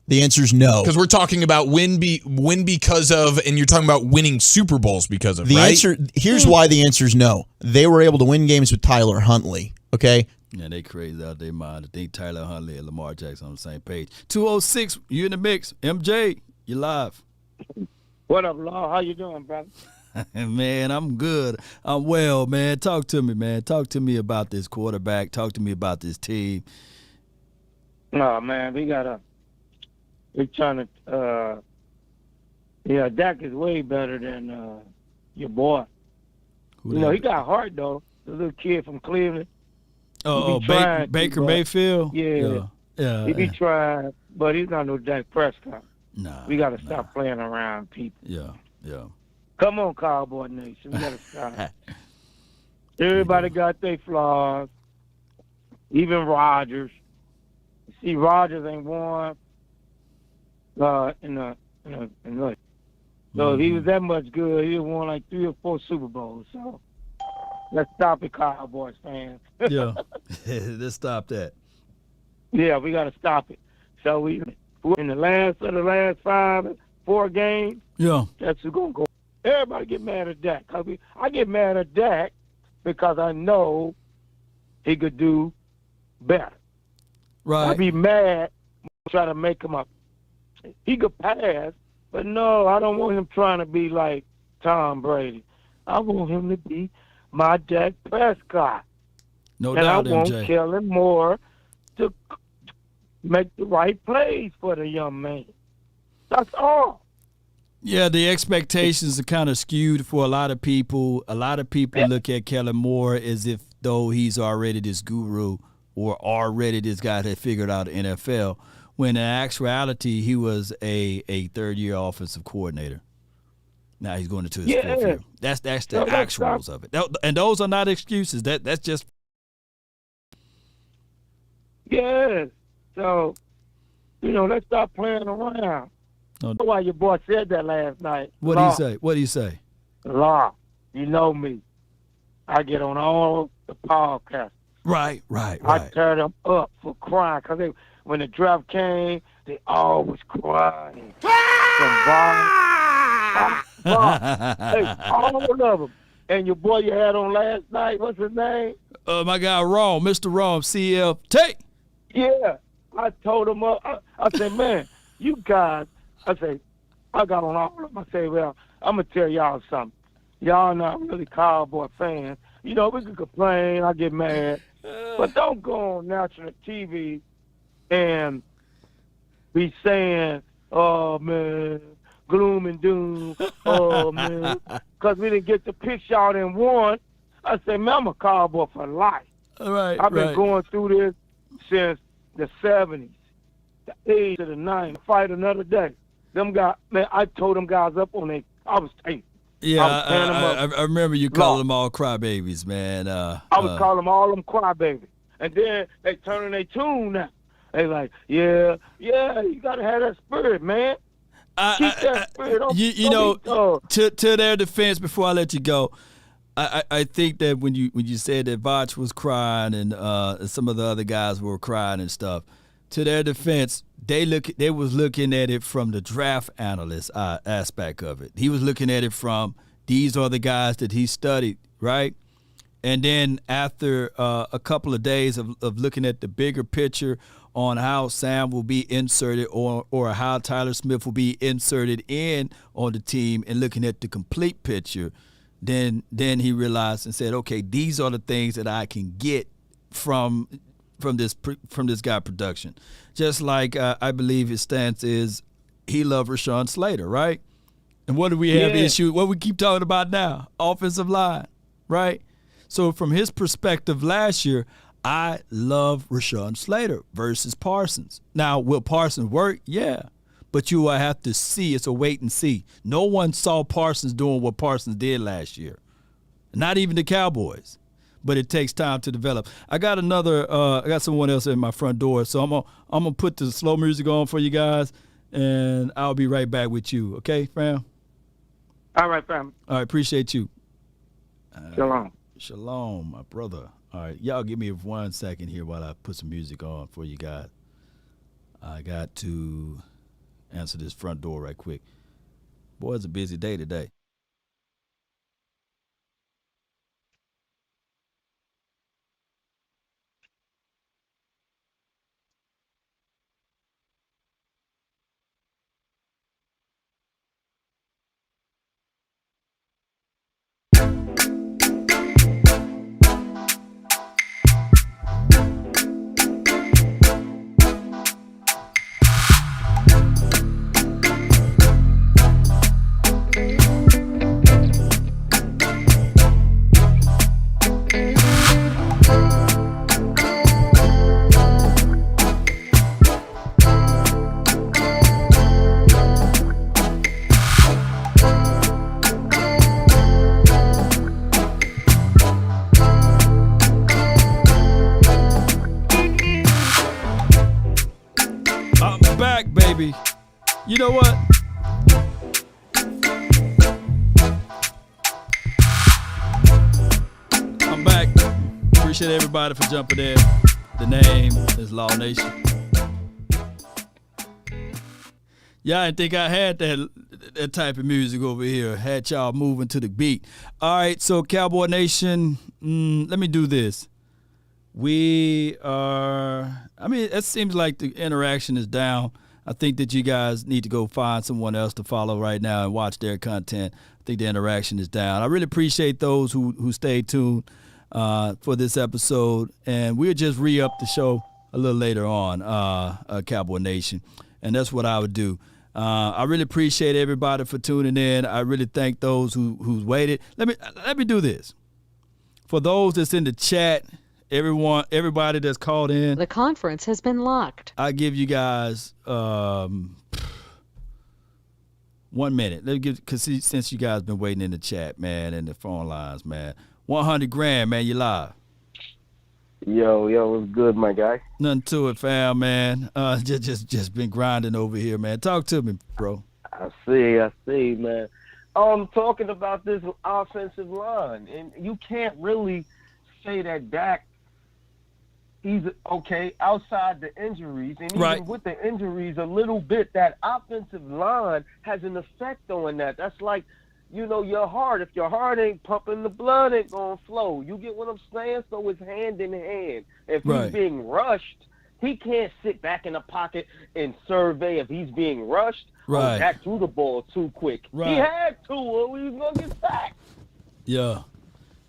The answer is no. Because we're talking about win because of, and you're talking about winning Super Bowls because of, the right? answer. Here's why the answer is no. They were able to win games with Tyler Huntley, okay? Yeah, they crazy out their mind. I think Tyler Huntley and Lamar Jackson on the same page. 206, you in the mix. MJ, you live. What up, Law? How you doing, brother? Man, I'm good. I'm well, man. Talk to me, man. Talk to me about this quarterback. Talk to me about this team. No, man, we're trying to, Dak is way better than your boy. He got heart, though. The little kid from Cleveland. Baker Mayfield? Yeah. He be trying, but he's not no Dak Prescott. Nah. We got to stop playing around people. Yeah. Come on, Cowboy Nation. We got to stop. Everybody got their flaws. Even Rodgers. You see, Rodgers ain't won in what? So if he was that much good, he'd have won like 3 or 4 Super Bowls. So let's stop it, Cowboys fans. Yeah, let's stop that. Yeah, we got to stop it. So we in the last 4 games. Yeah, that's who's gonna go. Everybody get mad at Dak. I get mad at Dak because I know he could do better. Right. I'd be mad trying to make him up. He could pass, but no, I don't want him trying to be like Tom Brady. I want him to be my Dak Prescott. No and doubt, I want MJ. Kellen Moore to make the right plays for the young man. That's all. Yeah, the expectations are kind of skewed for a lot of people. A lot of people look at Kellen Moore as if though he's already this guru or already this guy that figured out the NFL, when in actuality he was a third-year offensive coordinator. Now he's going into his 4th year. That's the actuals of it. And those are not excuses. That's just. Yes. So, let's stop playing around. That's why your boy said that last night. What did he say? What did he say? Law, you know me. I get on all the podcasts. Right. I tear them up for crying because when the draft came, they always crying. Hey, all of them. And your boy you had on last night, what's his name? My guy Ron, Mr. Ron, CFT. Yeah, I told him I said, man, you guys. I say, I got on all of them. I say, well, I'm going to tell y'all something. Y'all not really Cowboy fans. We can complain, I get mad. But don't go on national TV and be saying, oh, man, gloom and doom. Oh, man, because we didn't get the pitch y'all and won. I say, man, I'm a Cowboy for life. Right, I've been going through this since the 70s, the 80s to the 90s. Fight another day. Them guys, man, I told them guys up on I was taking. Yeah, I remember you calling them all crybabies, man. I was calling them all them crybabies. And then they turning their tune now. They like, yeah, you got to have that spirit, man. Keep that spirit. To their defense, before I let you go, I think that when you said that Vach was crying and some of the other guys were crying and stuff, to their defense, they was looking at it from the draft analyst aspect of it. He was looking at it from these are the guys that he studied, right? And then after a couple of days of looking at the bigger picture on how Sam will be inserted or how Tyler Smith will be inserted in on the team and looking at the complete picture, then he realized and said, okay, these are the things that I can get from this guy production. Just like I believe his stance is he loved Rashawn Slater, right? And what do we have issue? What we keep talking about now? Offensive line, right? So from his perspective last year, I love Rashawn Slater versus Parsons. Now, will Parsons work? Yeah. But you will have to see. It's a wait and see. No one saw Parsons doing what Parsons did last year. Not even the Cowboys. But it takes time to develop. I got someone else at my front door, so I'm gonna put the slow music on for you guys, and I'll be right back with you. Okay, fam? All right, fam. All right, appreciate you. Shalom. Shalom, my brother. All right, y'all give me 1 second here while I put some music on for you guys. I got to answer this front door right quick. Boy, it's a busy day today. baby. You know what? I'm back. Appreciate everybody for jumping in. The name is Law Nation. Yeah, I didn't think I had that type of music over here. Had y'all moving to the beat. All right, so Cowboy Nation, let me do this. We are, it seems like the interaction is down. I think that you guys need to go find someone else to follow right now and watch their content. I think the interaction is down. I really appreciate those who stayed tuned for this episode. And we'll just re-up the show a little later on, Cowboy Nation. And that's what I would do. I really appreciate everybody for tuning in. I really thank those who's waited. Let me do this. For those that's in the chat, everybody that's called in. The conference has been locked. I give you guys 1 minute. Since you guys been waiting in the chat, man, and the phone lines, man. 100 grand, man, you live. Yo, what's good, my guy? Nothing to it, fam, man. Just been grinding over here, man. Talk to me, bro. I see, man. Talking about this offensive line, and you can't really say that Dak, he's okay outside the injuries, and even with the injuries, a little bit, that offensive line has an effect on that. That's like, your heart. If your heart ain't pumping, the blood ain't gonna flow. You get what I'm saying? So it's hand in hand. If he's being rushed, he can't sit back in the pocket and survey if he's being rushed. Right. Dak threw the ball too quick. Right. He had to, or he was gonna get sacked. Yeah.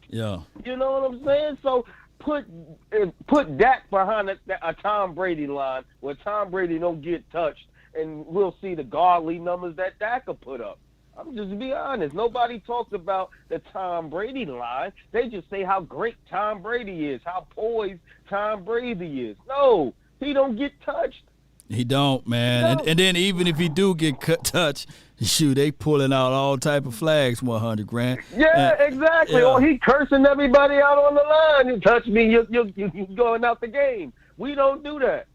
You know what I'm saying? So put Dak behind a Tom Brady line where Tom Brady don't get touched, and we'll see the godly numbers that Dak will put up. I'm just be honest. Nobody talks about the Tom Brady line. They just say how great Tom Brady is, how poised Tom Brady is. No, he don't get touched. He don't, man. And then even if he do get touched, shoot, they pulling out all type of flags, 100 grand. Yeah, exactly. Yeah. Or he cursing everybody out on the line. You touch me, you're going out the game. We don't do that.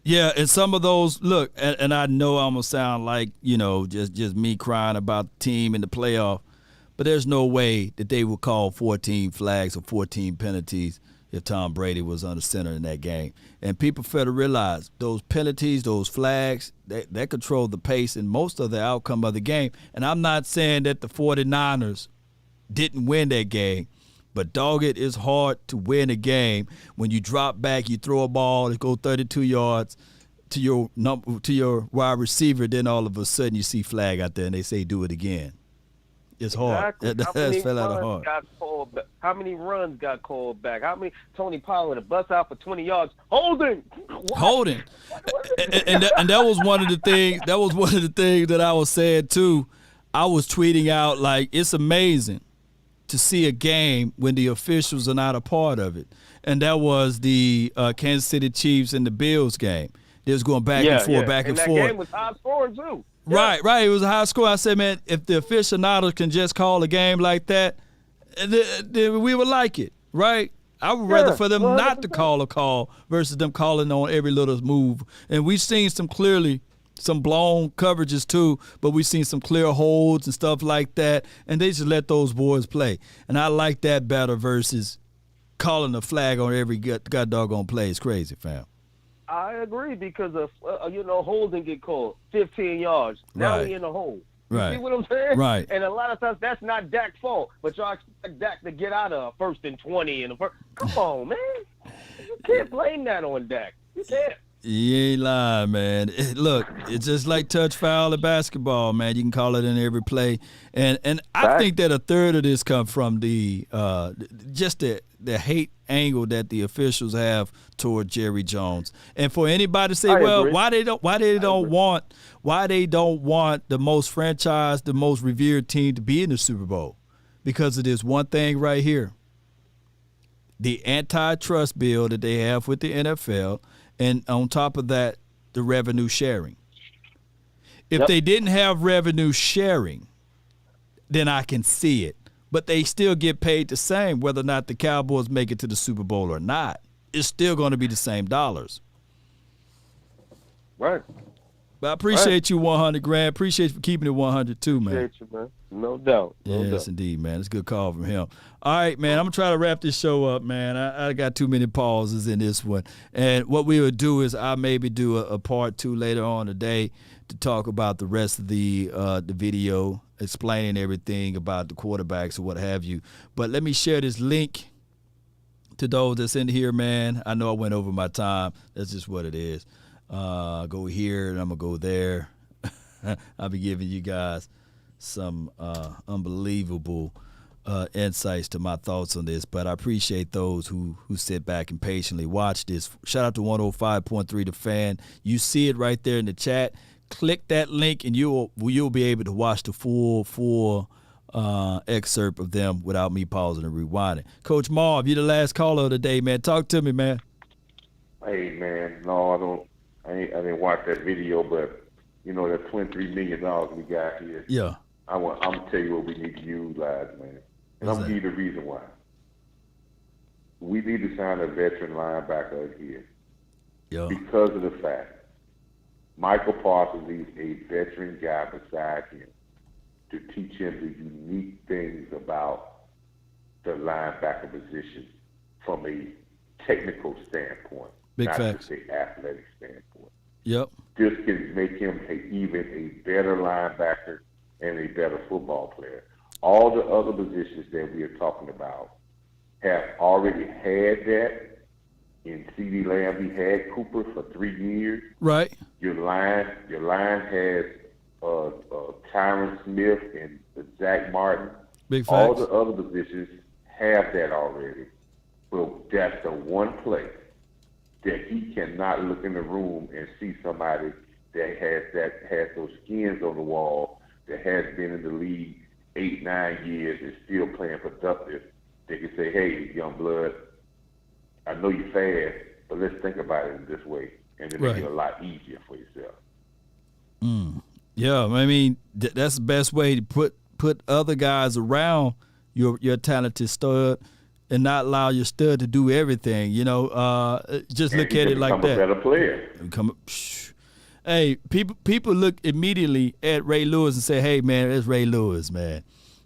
Yeah, and some of those, look, and I know I'm going to sound like, just me crying about the team in the playoff, but there's no way that they would call 14 flags or 14 penalties if Tom Brady was under center in that game. And people fail to realize those penalties, those flags, that control the pace and most of the outcome of the game. And I'm not saying that the 49ers didn't win that game, but dog, it is hard to win a game when you drop back, you throw a ball, it go 32 yards to your wide receiver, then all of a sudden you see flag out there and they say do it again. It's hard. Exactly. That How many runs got called back? How many Tony Pollard a bust out for 20 yards? Holding. And that was one of the things. That was one of the things that I was saying too. I was tweeting out like it's amazing to see a game when the officials are not a part of it. And that was the Kansas City Chiefs and the Bills game. They was going back and forth, back and forth. That game was high scoring too. Right. It was a high score. I said, man, if the aficionados can just call a game like that, then we would like it, right? I would rather for them 100%. Not to call a call versus them calling on every little move. And we've seen some blown coverages too, but we've seen some clear holds and stuff like that, and they just let those boys play. And I like that better versus calling a flag on every god doggone play. It's crazy, fam. I agree because of holding get called 15 yards. Now he in the hole. You see what I'm saying? Right. And a lot of times that's not Dak's fault, but y'all expect Dak to get out of 1st and 20 and come on, man. You can't blame that on Dak. You can't. You ain't lying, man. Look, it's just like touch foul at basketball, man. You can call it in every play, and I think that a third of this come from the hate angle that the officials have toward Jerry Jones. And for anybody to say, why they don't want the most franchised, the most revered team to be in the Super Bowl, because of this one thing right here, the antitrust bill that they have with the NFL. And on top of that, the revenue sharing. If they didn't have revenue sharing, then I can see it. But they still get paid the same whether or not the Cowboys make it to the Super Bowl or not. It's still going to be the same dollars. Right. But I appreciate you 100 grand. Appreciate you for keeping it 100 too, man. Appreciate you, man. No doubt. No Yes, doubt. indeed, man. It's a good call from him. All right, man. I'm going to try to wrap this show up, man. I got too many pauses in this one. And what we would do is I'll maybe do a part 2 later on today to talk about the rest of the video, explaining everything about the quarterbacks or what have you. But let me share this link to those that's in here, man. I know I went over my time. That's just what it is. Go here and I'm going to go there. I'll be giving you guys some unbelievable insights to my thoughts on this, but I appreciate those who sit back and patiently watch this. Shout out to 105.3 The Fan. You see it right there in the chat. Click that link and you'll be able to watch the full excerpt of them without me pausing and rewinding. Coach Marv, you're the last caller of the day, man. Talk to me, man. Hey, man. No, I didn't watch that video, but you know that $23 million we got here. Yeah. I'm gonna tell you what we need to utilize, man. And I'm gonna give you the reason why. We need to sign a veteran linebacker here. Yeah. Because of the fact Michael Parsons needs a veteran guy beside him to teach him the unique things about the linebacker position from a technical standpoint, Big not facts. just an athletic standpoint. Yep. This can make him even a better linebacker and a better football player. All the other positions that we are talking about have already had that. In C.D. Lamb, he had Cooper for 3 years. Right. Your line has Tyron Smith and Zach Martin. Big facts. All the other positions have that already. But that's the one place that he cannot look in the room and see somebody that has those skins on the wall, that has been in the league 8-9 years and still playing productive. They can say, "Hey, young blood, I know you're fast, but let's think about it in this way," and it makes it a lot easier for yourself. Yeah, I mean that's the best way to put other guys around your talented stud, and not allow your stud to do everything. You know, just And look he at can it like become that. a better player. Hey, people look immediately at Ray Lewis and say, "Hey, man, that's Ray Lewis, man."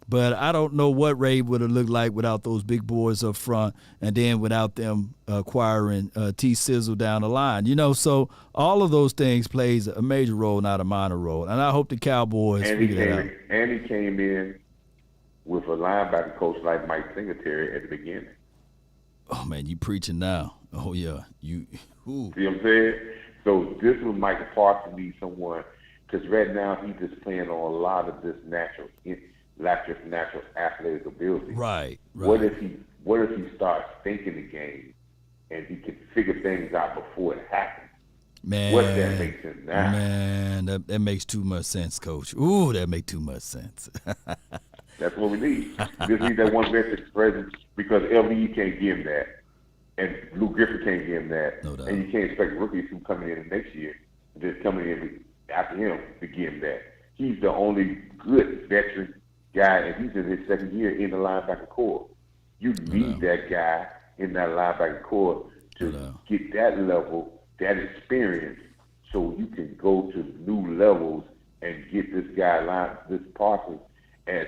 But I don't know what Ray would have looked like without those big boys up front, and then without them acquiring T-Sizzle down the line. You know, so all of those things plays a major role, not a minor role. And I hope the Cowboys figure that out. And he came in with a linebacker coach like Mike Singletary at the beginning. Oh man, you preaching now? Oh yeah, you. Ooh. See what I'm saying? So this was Michael Parsons needs someone, because right now he's just playing on a lot of this natural athletic ability. Right. What if he starts thinking the game and he can figure things out before it happens? Man, what that makes sense now? Man, that makes too much sense, Coach. Ooh, that makes too much sense. That's what we need. We just need that one veteran presence, because LVE can't give him that, and Lou Griffin can't give him that, no doubt. And you can't expect rookies who coming in the next year, just coming in after him to give him that. He's the only good veteran guy, and he's in his second year in the linebacker corps. You need that guy in that linebacker corps to get that level, that experience, so you can go to new levels and get this guy, this Parsons, as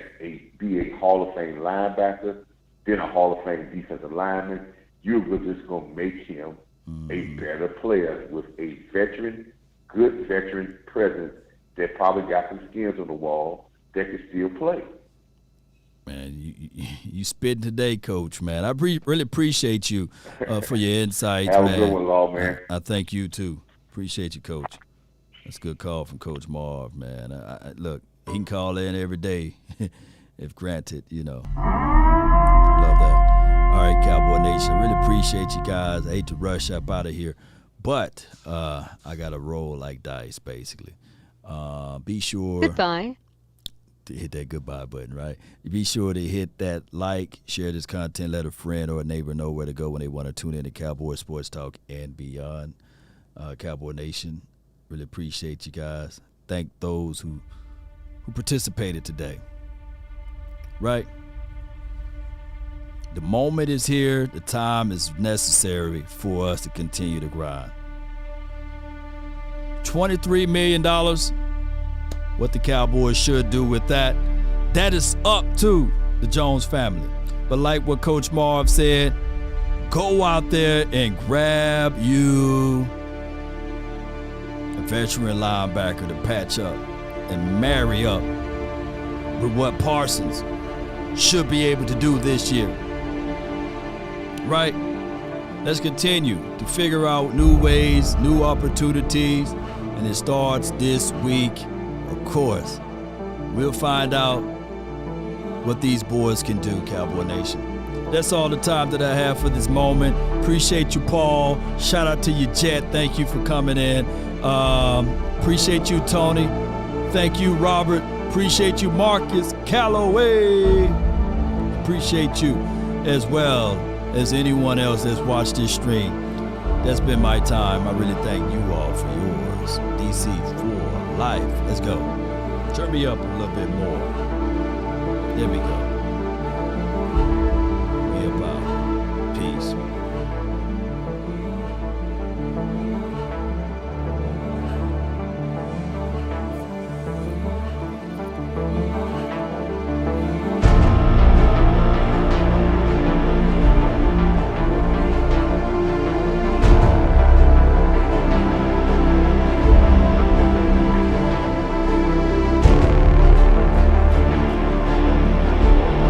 be a Hall of Fame linebacker, then a Hall of Fame defensive lineman. You're just going to make him a better player with a good veteran presence that probably got some skins on the wall that can still play. Man, you spitting today, Coach, man. I really appreciate you for your insights, Have man. a good one, Law, man. I thank you, too. Appreciate you, Coach. That's a good call from Coach Marv, man. Look, he can call in every day if granted, you know. Love that. All right, Cowboy Nation, I really appreciate you guys. I hate to rush up out of here, but I got to roll like dice, basically. Be sure. Goodbye. To hit that goodbye button, right? Be sure to hit that like, share this content, let a friend or a neighbor know where to go when they want to tune in to Cowboy Sports Talk and beyond. Cowboy Nation, really appreciate you guys. Thank those who participated today. Right? The moment is here. The time is necessary for us to continue to grind. $23 million. What the Cowboys should do with that. That is up to the Jones family. But like what Coach Marv said, go out there and grab you a veteran linebacker to patch up and marry up with what Parsons should be able to do this year. Right? Let's continue to figure out new ways, new opportunities, and it starts this week. Of course, we'll find out what these boys can do, Cowboy Nation. That's all the time that I have for this moment. Appreciate you, Paul. Shout out to you, Jet. Thank you for coming in. Appreciate you, Tony. Thank you, Robert. Appreciate you, Marcus Calloway. Appreciate you as well as anyone else that's watched this stream. That's been my time. I really thank you all for yours. DC for life. Let's go. Turn me up a little bit more. There we go.